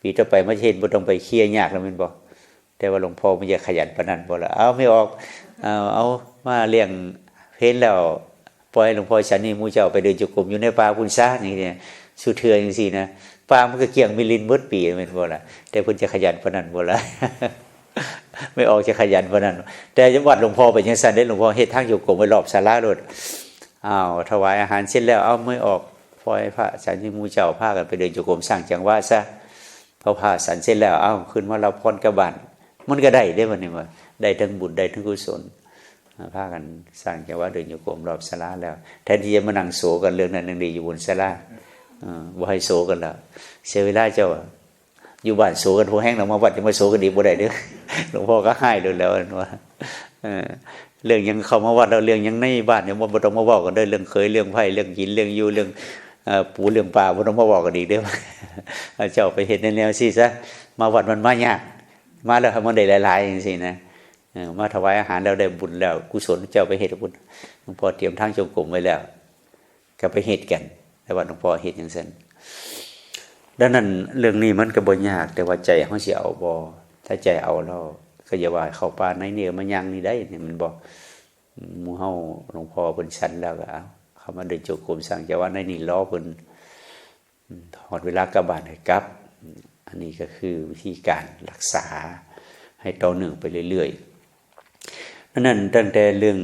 Speaker 1: ปีต่อไปมาจะเฮ็ดบ่ต้องไปเคลียร์ยากแล้วแม่นบ่แต่ว่าหลวงพ่อมันจะขยันปานนั้นบ่ล่ะเอาไม่ออกเอามาเลี้ยงเพลแล้วปล่อยหลวงพ่อฉันนี่หมู่เจ้าไปเดินจงกรมอยู่ในป่าพุ่นซะนี่เนี่ยสุเทือจังซี่นะป่ามันก็เกี่ยงมิลินเบิดปีแม่นบ่ล่ะแต่เพิ่นจะขยันปานนั้นบ่ล่ะ ไม่ออกจะขยันปานนั้นแต่วัดหลวงพ่อไปจังซั่นได้หลวงพ่อเฮ็ดทางจงกรมไว้รอบศาลาโลดถวายอาหารเสร็จแล้วเอาไม่ออกปล่อยพระฉันนี่หมู่เจ้าพากันไปเดินจงกรมสร้างจังหวะซะพอพาฉันเสร็จแล้วขึ้นมารับพรกบ้านมันก็ได้บัดนี้ว่าได้ทั้งบุญได้ทั้งกุศลพากันสร้างจังหวะเดินจงกรมรอบศาลาแล้วแทนที่จะมานั่งโศกันเรื่องนั้นเรื่องนี้อยู่บนศาลาบ่ให้โศกันแล้วเสียเวลาเจ้าอยู่บ้านโศกันพอแห้งแล้วมาวัดจะมาโศกันดีบ่ได้เด้อหลวงพ่อก็ให้เลยแล้วว่าเรื่องยังเข้ามาวัดแล้วเรื่องยังในบ้านเนี่ยบ่ต้องมาเว้ากันเด้อเรื่องเคยเรื่องไผเรื่องกินเรื่องอยู่เรื่องปู่เรื่องป่าบ่ต้องมาเว้ากันอีกเด้อเจ้าไปเฮ็ดในแนวซี่ซะมาวัดมันมายากมาแล้วมันได้หลายๆจังซี่นะมาถวายอาหารแล้วได้บุญแล้วกุศลเจ้าไปเฮ็ดบุญหลวงพ่อเตรียมทางจงกรมไว้แล้วก็ไปเฮ็ดกันแต่ว่าหลวงพ่อเฮ็ดจังซั่นดังนั้นเรื่องนี้มันก็บ่ยากแต่ว่าใจเฮาสิเอาบ่ถ้าใจเอาแล้วก็อย่าว่าเข้าป่าในนี่มันยังนี่ได้นี่มันบ่หมู่เฮาหลวงพ่อเพิ่นชั้นแล้วก็เข้ามาเดินจงกรมสร้างจังหวะในนี่รอเพิ่นฮอดเวลากลับบ้านให้กลับอันนี้ก็คือวิธีการรักษาให้ต่อเนื่องไปเรื่อยๆนั้นตั้งแต่เรื่อง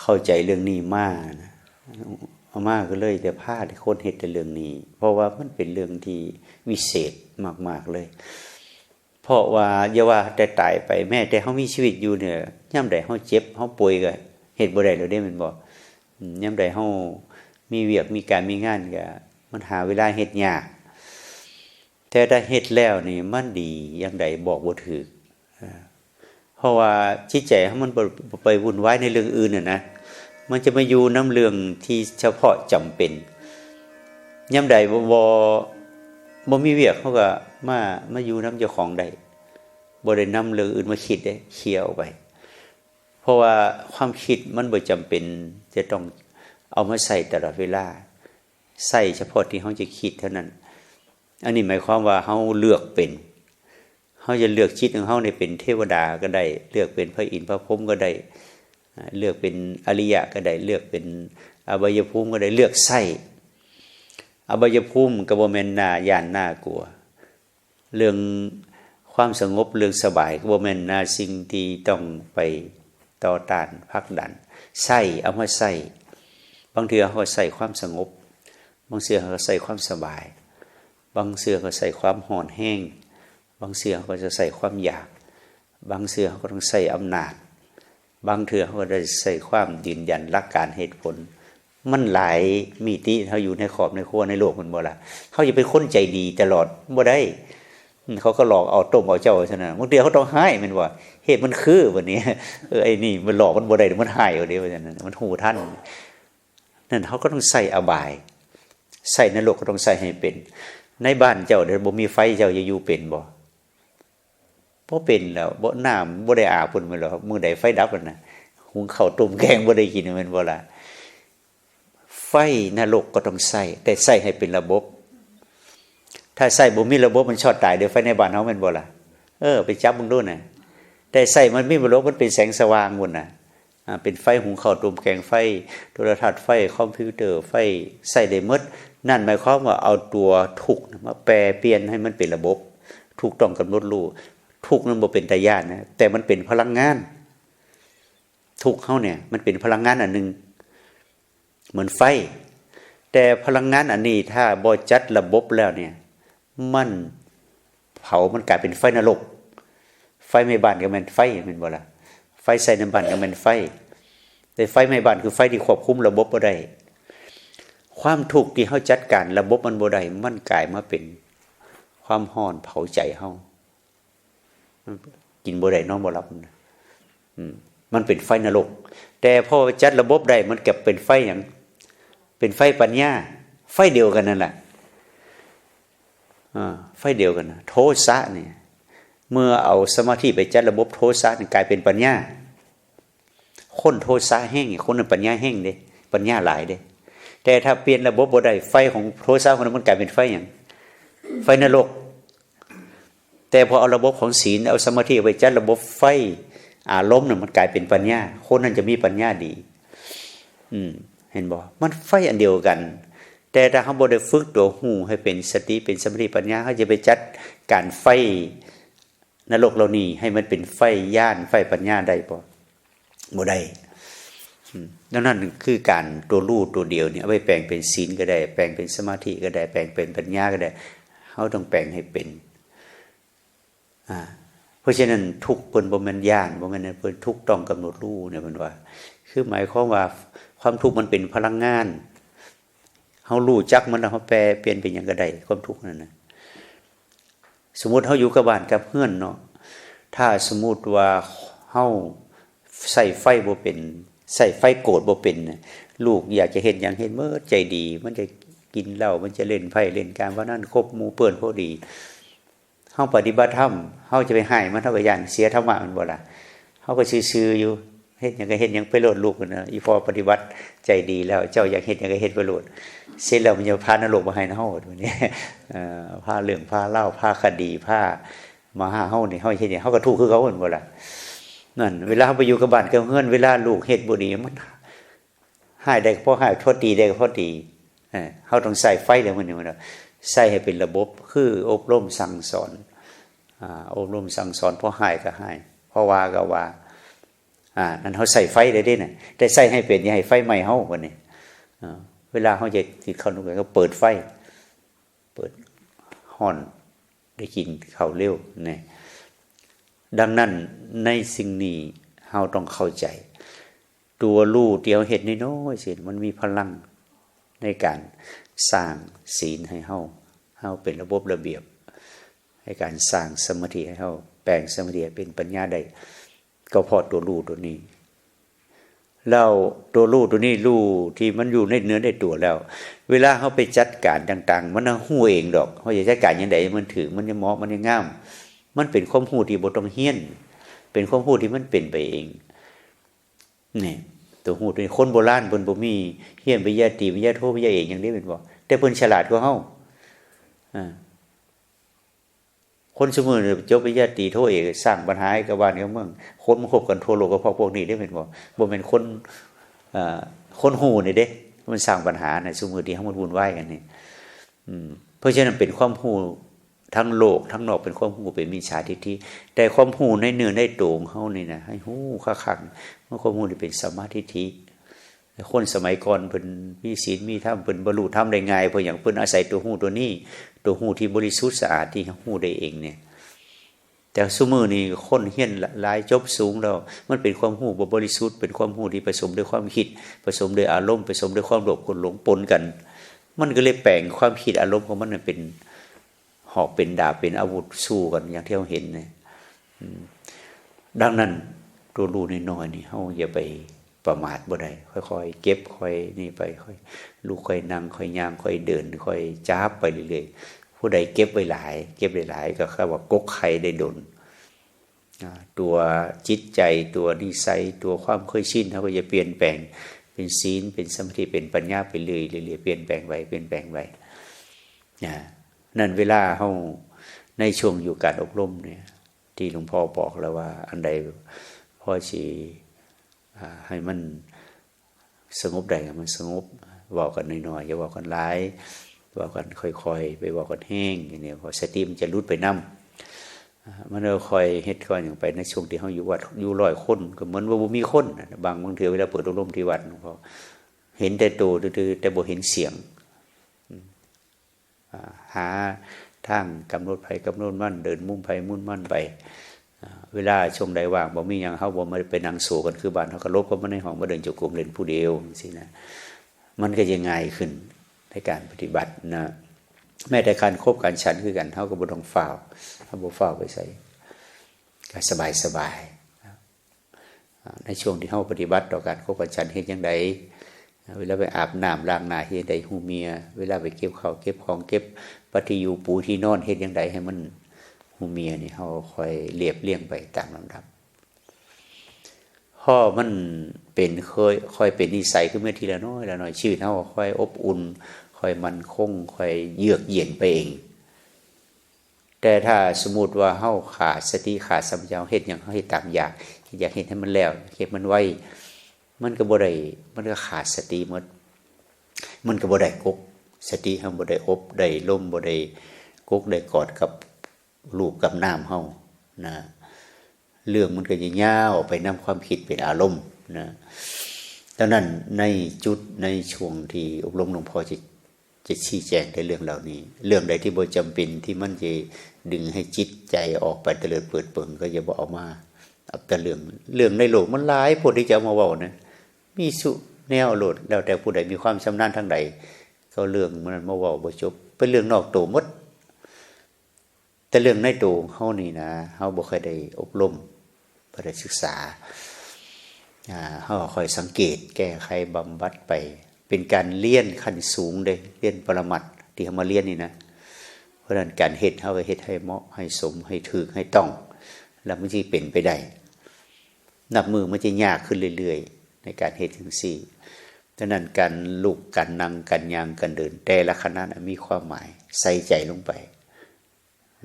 Speaker 1: เข้าใจเรื่องนี้มานะมาก็เลยแต่พาที่คนเฮ็ดแต่เรื่องนี้เพราะว่ามันเป็นเรื่องที่วิเศษมากๆเลยเพราะว่าอย่าว่าแต่ตายไปแม้แต่เฮามีชีวิตอยู่เนี่ยยามใดเฮาเจ็บเฮาป่วยก็เฮ็ดบ่ได้แล้วเด้แม่นบ่ยามใดเฮามีเวียกมีการมีงานก็มันหาเวลาเฮ็ดยากแต่ถ้าเฮ็ดแล้วนี่มันดีอย่างใดบอกบ่ถูกเพราะว่าจิตใจเฮามันบ่ไปวุ่นวายในเรื่องอื่นน่ะนะมันจะมาอยู่น้ำเรื่องที่เฉพาะจำเป็นยามใดบ่มีเวียกเขาก็มาอยู่น้ำเจ้าของได้บ่ได้นำเรื่องอื่นมาคิดได้เคลียร์ออกไปเพราะว่าความคิดมันบ่จำเป็นจะต้องเอามาใส่ตลอดเวลาใส่เฉพาะที่เฮาจะคิดเท่านั้นอันนี้หมายความว่าเฮาเลือกเป็นเฮาจะเลือกจิตของเฮาได้เป็นเทวดาก็ได้เลือกเป็นพระอินทร์พระพรหมก็ได้เลือกเป็นอริยะก็ได้เลือกเป็นอบายภูมิก็ได้เลือกใส่อบายภูมิก็บ่แม่นน่าย่านน่ากลัวเรื่องความสงบเรื่องสบายก็บ่แม่นน่าสิ่งที่ต้องไปต่อต้านผลักดันใส่เอามาใส่บางทีเขาก็ใส่ความสงบบางเสือเขาก็ใส่ความสบายบางเสือก็ใส่ความห่อนแห้งบางเสือเขาก็จะใส่ความอยากบางเสือเขาก็ต้องใส่อำนาจบางเถื่อเขาก็ได้ใส่ความยืนยันหลักการเหตุผลมันหลายมิติเขาอยู่ในขอบในครัวในโลกมันบ่ล่ะเขาจะเป็นคนใจดีตลอดบ่ได้เขาก็หลอกเอาต้มเอาเจ้าซั่นน่ะบางทีเขาต้องให้มันว่าเหตุมันคือบัดนี้ไอ้นี่มันหลอกมันบ่ได้มันให้เอาเด้ว่าซั่นน่ะมันหูท่านนั่นเขาก็ต้องใส่อบายใส่นรกก็ต้องใส่ให้เป็นในบ้านเจ้าเดี๋ยวบ่มีไฟเจ้าจะอยู่เป็นบ่เป็นแล้วบ่น้ำบ่ได้อาบพุ่นมื้อแล้วมื้อใดไฟดับนั่นน่ะหุงข้าวต้มแกงบ่ได้กินแม่นบ่ล่ะไฟนรกก็ต้องใส่แต่ใส่ให้เป็นระบบถ้าใส่บ่มีระบบมันช็อตตายเดี๋ยวไฟในบ้านเฮาแม่นบ่ล่ะไปจับมึงดูน่ะแต่ใส่มันมีระบบมันเป็นแสงสว่างพุ่นน่ะเป็นไฟหุงข้าวต้มแกงไฟโทรทัศน์ไฟคอมพิวเตอร์ไฟใส่ได้หมดนั่นหมายความว่าเอาตัวทุกข์มาแปรเปลี่ยนให้มันเป็นระบบถูกต้องกำหนดรู้ทุกข์นั้นบ่เป็นตาญาณนะแต่มันเป็นพลังงานทุกข์เฮาเนี่ยมันเป็นพลังงานอันนึงเหมือนไฟแต่พลังงานอันนี้ถ้าบ่จัดระบบแล้วเนี่ยมันเผามันกลายเป็นไฟนรกไฟในบ้านก็แม่นไฟแม่นบ่ล่ะไฟใส่ในบ้านก็แม่นไฟ แต่ไฟไหม้บ้านคือไฟที่ควบคุมระบบบ่ได้ความทุกข์ที่เฮาจัดการระบบมันบ่ได้มันกลายมาเป็นความร้อนเผาใจเฮากินบ่ได้นอนบ่หลับมันเป็นไฟนรกแต่พอจัดระบบได้มันกลับเป็นไฟหยังเป็นไฟปัญญาไฟเดียวกันนั่นแหละไฟเดียวกันนะโทสะเนี่ยเมื่อเอาสมาธิไปจัดระบบโทสะนี่กลายเป็นปัญญาคนโทสะแห้งคนนั้นปัญญาแห้งเด้ปัญญาหลายเด้แต่ถ้าเปลี่ยนระบบบ่ได้ไฟของโทสะคนนั้นมันกลายเป็นไฟหยังไฟนรกแต่พอเอาระบบของศีลเอาสมาธิไปจัดระบบไฟอารมณ์น่ะมันกลายเป็นปัญญาคนนั้นจะมีปัญญาดีเห็นบ่มันไฟอันเดียวกันแต่ถ้าเฮาบ่ได้ฝึกตัวหูให้เป็นสติเป็นสมาธิปัญญาเฮาจะไปจัดการไฟนรกเหล่านี้ให้มันเป็นไฟญาณไฟปัญญาได้บ่ได้ดังนั้นคือการตัวรู้ตัวเดียวเนี่ยเอาไปแปลงเป็นศีลก็ได้แปลงเป็นสมาธิก็ได้แปลงเป็นปัญญาก็ได้เฮาต้องแปลงให้เป็นเพราะฉะนั้นทุกข์เพิ่นบ่แม่นญาณบ่แม่นเพิ่นทุกข์ต้องกำหนดรู้เนี่ยเพิ่นว่าคือหมายความว่าความทุกข์มันเป็นพลังงานเฮารู้จักมันแล้วเฮาแปลเปลี่ยนเป็นหยังก็ได้ความทุกข์นั่นน่ะสมมุติเฮาอยู่กับบ้านกับเพื่อนเนาะถ้าสมมุติว่าเฮาใส่ไฟบ่เป็นใส่ไฟโกรธบ่เป็นลูกอยากจะเห็นหยังเห็นเมื่อใจดีมันจะกินเหล้ามันจะเล่นไพ่เล่นการเพราะนั้นคบหมู่เพื่อนพอดีเฮาปฏิบัติธรรมเฮาจะไปให้มันเท่ากับย่านเสียธรรมะมันบ่ล่ะเฮาก็ซื่อๆอยู่เฮ็ดหยังก็เฮ็ดหยังไปโลดลูกนั่นน่ะอีพอปฏิบัติใจดีแล้วเจ้าอยากเฮ็ดหยังก็เฮ็ดไปโลดเสร็จแล้วมันจะพานรกมาให้เฮาตัวนี้พาเรื่องพาเล่าพาคดีพามาหาเฮานี่เฮาเฮ็ดหยังเฮาก็ทุกข์คือเขาเพิ่นบ่ล่ะนั่นเวลาเฮาไปอยู่กับบ้านกับเฮือนเวลาลูกเฮ็ดบ่ดีมันให้ได้ก็พอให้โทษตีได้ก็พอตีเฮาต้องใส่ไฟแล้วมันนี่มันใส่ให้เป็นระบบคืออบรมสั่งสอนอบรมสั่งสอนพอให้ก็ให้พอว่าก็ว่านั่นเฮาใส่ไฟได้เด้น่ะแต่ใส่ให้เป็นอย่าให้ไฟไหม้เฮาบัดนี้เวลาเฮาจะกินข้าวนุ่งก็เปิดไฟเปิดฮ้อนได้กินข้าวเร็วนี่ดังนั้นในสิ่งนี้เฮาต้องเข้าใจตัวรู้ที่เฮาเฮ็ดน้อยๆสิมันมีพลังในการสร้างศีลให้เฮาเป็นระบบระเบียบให้การสร้างสมาธิให้เฮาแปลงสมาธิเป็นปัญญาได้ก็เพราะตัวรู้ตัวนี้แล้วตัวรู้ตัวนี้รู้ที่มันอยู่ในเนื้อในตัวแล้วเวลาเฮาไปจัดการต่างๆมันฮู้เองดอกเฮาจะจัดการจังได๋มันถึงมันจะเหมาะมันจะงามมันเป็นความรู้ที่บ่ต้องเฮียนเป็นความรู้ที่มันเป็นไปเองนี่ตัวรู้ตัวนี้คนโบราณเพิ่นบ่มีเฮียนปริญญาตรีปริญญาโทปริญญาเอกหยังนี้เป็นบ่แต่เพิ่นฉลาดกว่าเฮาคนสมือจบปริญญาตรีโทเอกสร้างปัญหาให้กับบ้านกับเมืองคนมาคบกันทั่วโลกก็เพราะพวกนี้ได้เป็นบ่แม่นคนหูนี่เด้มันสร้างปัญหาในสมือที่เฮามันวุ่นวายกันนี่เพราะฉะนั้นเป็นความรู้ทั้งโลกทั้งนอกเป็นความรู้เป็นมิจฉาทิฏฐิแต่ความรู้ในเนื้อในตัวของเฮานี่นะให้ฮู้คักๆมันความรู้ที่เป็นสัมมาทิฏฐิคนสมัยก่อนเพิ่นมีศีลมีธรรมเพิ่นบรรลุธรรมได้ง่ายเพราะหยังเพิ่นอาศัยตัวฮู้ตัวนี้ตัวฮู้ที่บริสุทธิ์สะอาดที่ฮู้ได้เองเนี่ยแต่ซุมื้อนี้คนเฮียนหลายจบสูงแล้วมันเป็นความฮู้บ่บริสุทธิ์เป็นความฮู้ที่ผสมด้วยความคิดผสมด้วยอารมณ์ผสมด้วยความโลภความหลงปนกันมันก็เลยแปลงความคิดอารมณ์ของมันเป็นหอกเป็นดาบเป็นอาวุธสู้กันอย่างที่เราเห็นเนี่ยดังนั้นตัวรู้น้อยๆนี่เฮาอย่าไปประมาทบ่ได้ค่อยๆเก็บค่อยนี่ไปค่อยลูกค่อยนั่งค่อยย่างค่อยเดินค่อยจ้าบไปเรื่อยๆผู้ใดเก็บไว้หลายเก็บได้หลายก็คือว่ากกไข่ได้ดลตัวจิตใจตัวนิสัยตัวความเคยชินเฮาก็จะเปลี่ยนแปลงเป็นศีลเป็นสมาธิเป็นปัญญาไปเรื่อยๆเปลี่ยนแปลงไว้เปลี่ยนแปลงไว้นั่นเวลาเฮาในช่วงอยู่การอบรมเนี่ยที่หลวงพ่อบอกแล้วว่าอันใดพ่อสิให้มันสงบได้มันสงบเว้ากันน้อยๆอย่าเว้ากันหลายเว้ากันค่อยๆไปเว้ากันแห้งอย่างนี้พอสติมันจะหลุดไปนำมันก็ค่อยเฮ็ดค่อยอย่างไปในช่วงที่เฮาอยู่วัดอยู่100คนก็เหมือนว่าบ่มีคนบางเทื่อเวลาเปิดอบรมที่วัดหลวงพ่อเห็นแต่ตัวซื่อๆแต่บ่เห็นเสียงหาทางกำหนดไผกำหนดมันเดินมุ่งไผมุ่งมันไป เวลาช่วงใดว่างบ่มีหยังเฮาบ่มาไปนั่งโศกันคือบ้านเฮาก็ลบเข้ามาในห้องมาเดินจงกรมเล่นผู้เดียวจังซี่นะมันก็จะง่ายขึ้นในการปฏิบัตินะแม้แต่การคบกันฉันคือกันเฮาก็บ่ต้องฝ้าวเฮาบ่ฝ้าวไปใส่ก็สบายๆในช่วงที่เฮาปฏิบัติต่อการคบกันฉันเฮ็ดจังไดเวลาไปอาบน้ำล้างหน้าเฮ็ดใดฮู้เมียเวลาไปเก็บข้าวเก็บของเก็บปฏิอยู่ปูที่นอนเฮ็ดจังไดให้มันฮู้เมียนี่เฮาค่อยเรียบเรียงไปตามลำดับพอมันเป็นค่อยเป็นนิสัยขึ้นมาทีละน้อยละน้อยชีวิตเฮาค่อยอบอุ่นค่อยมั่นคงค่อยเยือกเย็นไปเองแต่ถ้าสมมุติว่าเฮาขาดสติขาดสัมปชัญญะเฮ็ดหยังเฮาเฮ็ดตามอยากเฮ็ดให้มันแล้วเฮ็ดมันไวมันก็บ่ได้มันก็ขาดสติหมดมันก็บ่ได้กกสติเฮาบ่ได้อบได้ล่มบ่ได้กกได้กอดกับลูกกับน้ำเฮานะเรื่องมันก็จะยาวไปนำความคิดเป็นอารมณ์นะดังนั้นในจุดในช่วงที่อบรมหลวงพ่อจะชี้แจงในเรื่องเหล่านี้เรื่องใดที่บ่จำเป็นที่มันจะดึงให้จิตใจออกไปเตลิดเปิดเปิงก็อย่าบ่เอามาเอาแต่เรื่องในโลกมันหลายพวกที่จะเอามาเว้านะมีสุแนวโลดแล้วแต่ผู้ใดมีความชำนาญทางใดก็เรื่องมันมาเว้าบ่จบเป็นเรื่องนอกตัวหมดแต่เรื่องในตัวเฮานี่นะเฮาบ่เคยได้อบรมบ่ได้ศึกษาเฮาค่อยสังเกตแก้ไขบำบัดไปเป็นการเรียนขั้นสูงเด้เรียนปรมัตถ์ที่เฮามาเรียนนี่นะเพราะฉะนั้นการเฮ็ดเฮาก็เฮ็ดให้เหมาะให้สมให้ถูกให้ต้องแล้วมันสิเป็นไปได้นับมือมันจะยากขึ้นเรื่อยๆในการเฮ็ดจังซี่ดังนั้นการลุกการนั่งการย่างการเดินแต่ละขณะมีความหมายใส่ใจลงไป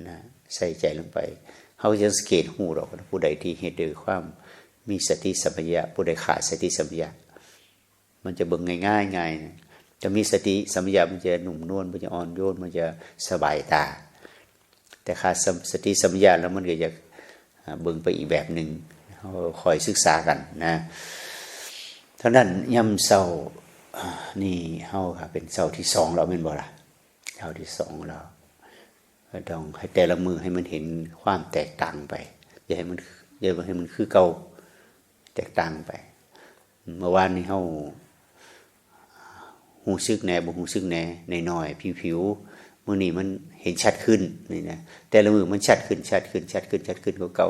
Speaker 1: นะใส่ใจลงไปเฮาจะสังเกตฮู้ดอกผู้ใดที่เฮ็ดด้วยความมีสติสัมปชัญญะผู้ใดขาดสติสัมปชัญญะมันจะเบิ่งง่ายๆนะจะมีสติสัมปชัญญะมันจะนุ่มนวลมันจะอ่อนโยนมันจะสบายตาแต่ขาดสติสัมปชัญญะแล้วมันก็จะเบิ่งไปอีกแบบนึงเฮาคอยศึกษากันนะเท่านั้นยามเช้านี่เฮาค่ะเป็นเช้าที่2แล้วแม่นบ่ล่ะเช้าที่2แล้วต้องให้แต่ละมือให้มันเห็นความแตกต่างไปอย่าให้มันคือเก่าแตกต่างไปเมื่อวานนี้เฮาหูซึกแหน่บ่หูซึกแหน่น้อยๆผิวๆมื้อนี้มันเห็นชัดขึ้นนี่นะแต่ละมือมันชัดขึ้นกว่าเก่า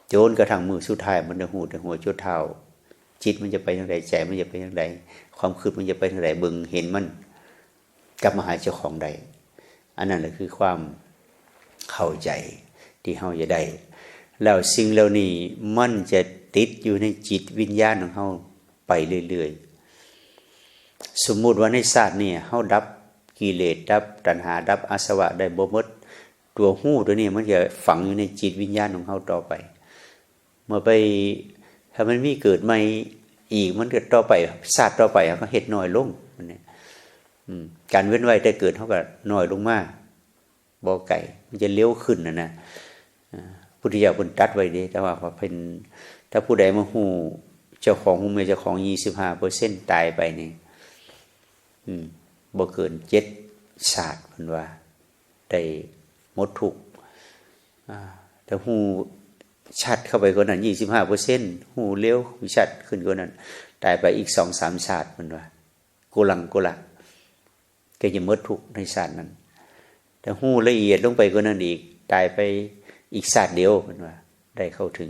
Speaker 1: โจนกระทั่งมือสุดท้ายมันจะหูแต่หัวจนเท้าจิตมันจะไปทางใดใจมันจะไปทางใดความคิดมันจะไปทางใดเบิ่งเห็นมันกลับมาหาเจ้าของใดอันนั้นแหละคือความเข้าใจที่เฮาจะได้แล้วสิ่งเหล่านี้มันจะติดอยู่ในจิตวิญญาณของเฮาไปเรื่อยๆสมมุติว่าในชาตินี้เฮาดับกิเลสดับตัณหาดับอาสวะได้บ่หมดตัวหู้ตัวนี้มันจะฝังอยู่ในจิตวิญญาณของเฮาต่อไปเมื่อไปถ้ามันมีเกิดใหม่อีกมันเกิดต่อไปชาติต่อไปเฮาก็เฮ็ดน้อยลงมันเนี่ยการเว้นไว้แต่เกิดเฮาก็น้อยลงมาบ่ไก่มันจะเลี้ยวขึ้นนะพุทธิยถาเพิ่นตัดไว้เด้แต่ว่าพอเป็นถ้าผู้ใดมาฮู้เจ้าของฮู้เมียเจ้าของ 25% ตายไปนี่บ่เกิน7ชาติเพิ่นว่าได้หมดทุกข์แต่ฮู้ชัดเข้าไปกว่านั้น 25% ฮู้เร็วชัดขึ้นกว่านั้นตายไปอีก 2-3 ชาติเพิ่นว่ากุลังก็จะหมดทุกข์ในชาตินั้นแต่ฮู้ละเอียดลงไปกว่านั้นอีกตายไปอีกชาติเดียวเพิ่นว่าได้เข้าถึง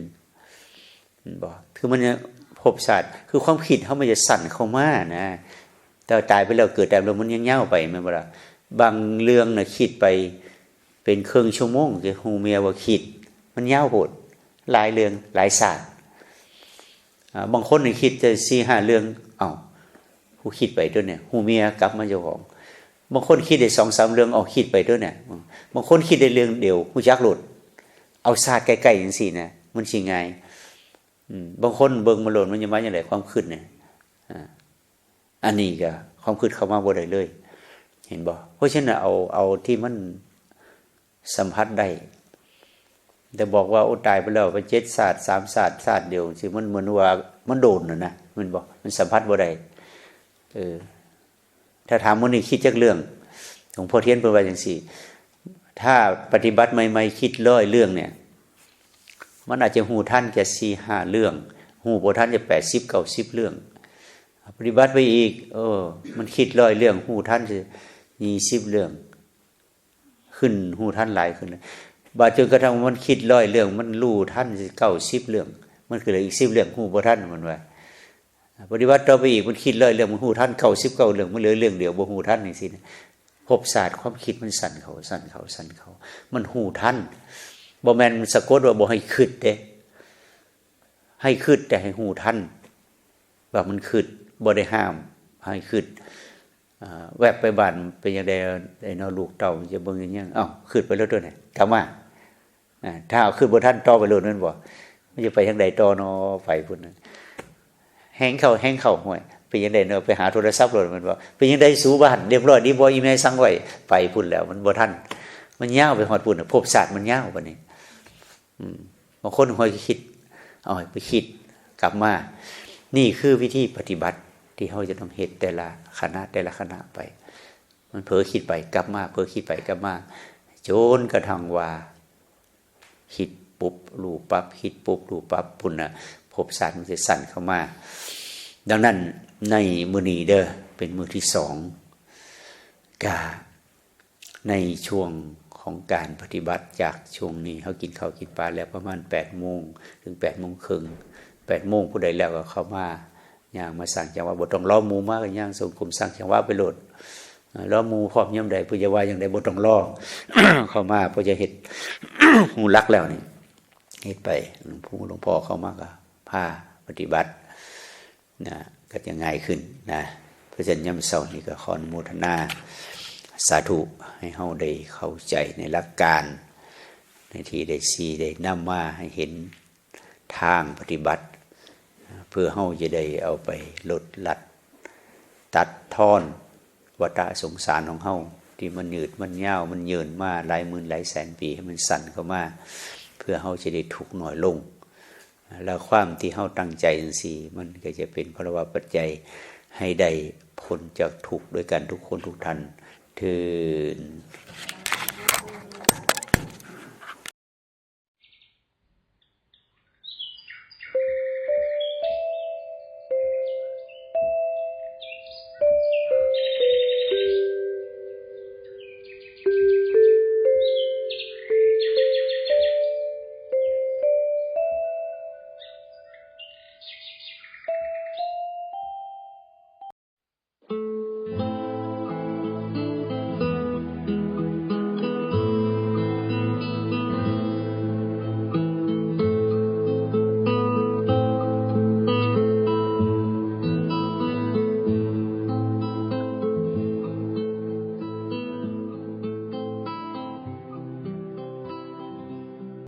Speaker 1: บ่คือมันจะพบชาติคือความคิดเฮามันจะสั่นเข้ามานะแต่ตายไปแล้วเกิดแต่แล้วมันยังยาวไปแม่นบ่ล่ะบางเรื่องน่ะคิดไปเป็นครึ่งชั่วโมงจะฮู้เมียว่าคิดมันยาวโพดหลายเรื่องหลายศาสตร์บางคนนี่คิดจะ 4-5 เรื่องผู้คิดไปด้วยเนี่ยฮู้เมียกลับมาเจ้าของบางคนคิดได้ 2-3 เรื่องคิดไปด้วยเนี่ยบางคนคิดได้เรื่องเดียวฮู้จักโลดเอาศาสตร์ใกล้ๆจังซี่นะมันสิง่ายบางคนเบิ่งมาโลดมันจะมาจังได๋ความคิดเนี่ยอันนี้ก็ความคิดเข้ามาบ่ได้เลยเห็นบ่เพราะฉะนั้นเอาที่มันสัมผัสได้แต่บอกว่าโอ้ตายไปแล้วไป7ศาสตร์3ศาสตร์ศาสตร์เดียวสิมันเหมือนว่ามันโดนนะมันบ่มันสัมผัสบ่ได้ถ้าถามมื้อนี้คิดจักเรื่องหลวงพ่อเทียนเพิ่นว่าจังซี่ถ้าปฏิบัติใหม่ๆคิด100เรื่องเนี่ย มันอาจจะหูท่านแค่4-5เรื่องหูบ่ท่านจะ80-90เรื่องปฏิบัติไปอีกมันคิด100เรื่องหูท่านจะ20เรื่องขึ้นหูท่านหลายขึ้นบาดจนกระทั่งมันคิด100เรื่องมันรู้ท่าน90เรื่องมันคือเหลืออีก10เรื่องหูบ่ท่านมันว่าปฏิบัติต่อไปอีกมันคิด100เรื่องมันหูท่าน99เรื่องมันเหลือเรื่องเดียวบ่หูท่านจังซี่นะภพศาสตร์ความคิดมันสั่นเขามันหูท่านบ่แม่นสะกดว่าบ่ให้คิดเด้ให้คิดแต่ให้หูท่านว่ามันคิดบ่ได้ห้ามให้คิดแวบไปบ้านเป็นจังได๋ไอ้น้อลูกเต้าจะเบิ่งอย่างอ้าวคิดไปแล้วตัวไหนกลับมาถ้าเอาคิดบ่ทันต่อไปโลดนั่นบ่มันจะไปทางใดต่อเนาะไปพุ่นน่ะแฮงเข้าห้วยเป็นจังได๋เนาะไปหาโทรศัพท์โลดมันบ่เป็นจังได๋สู่บ้านเรียบร้อยดีบ่อีแม่สั่งไว้ไปพุ่นแล้วมันบ่ทันมันยาวไปฮอดพุ่นน่ะภพศาสตร์มันยาวบัดนี้บางคนค่อยคิดเอาไปคิดกลับมานี่คือวิธีปฏิบัติที่เขาจะต้องเฮ็ดแต่ละคณะไปมันเผลอคิดไปกลับมาเผลอคิดไปกลับมาจนกระทั่งว่าคิดปุ๊บรู้ปั๊บคิดปุ๊บรู้ปั๊บพุ่นน่ะภพศาสตร์มันจะสั่นเข้ามาดังนั้นในมื้อนี้เด้อเป็นมื้อที่2กะในช่วงของการปฏิบัติจากช่วงนี้เขากินข้าวกินปลาแล้วประมาณ 8:00 นถึง 8:30 น8:00 นผู้ใดแล้วก็เข้ามาย่างมาสั่งจังว่าบ่ต้องรอหมู่มาก็ย่างส่งกลุ่มสั่งจังว่าไปโลดรอหมู่พร้อมยามใดผู้จะว่าอย่างใดบ่ต้องรอ เข้ามาเพื่อจะเฮ็ด หูรักแล้วนี่เฮ็ดไปหลวงพ่อเข้ามาก็พาปฏิบัตินะก็จะง่ายขึ้นนะเพราะฉะนั้นยามเช้านี้ก็ขออนุโมทนาสาธุให้เฮาได้เข้าใจในหลักการในที่ได้นำมาให้เห็นทางปฏิบัติเพื่อเฮาจะได้เอาไปลดลัดตัดทอนวัฏสงสารของเฮาที่มันยืดมันยาวมันเยินมาหลายหมื่นหลายแสนปีให้มันสั้นเข้ามาเพื่อเฮาจะได้ทุกข์น้อยลงแล้วความที่เฮาตั้งใจจังซี่มันก็จะเป็นภาวะปัจจัยให้ได้พ้นจากทุกข์ด้วยกันทุกคนทุกท่านเถิด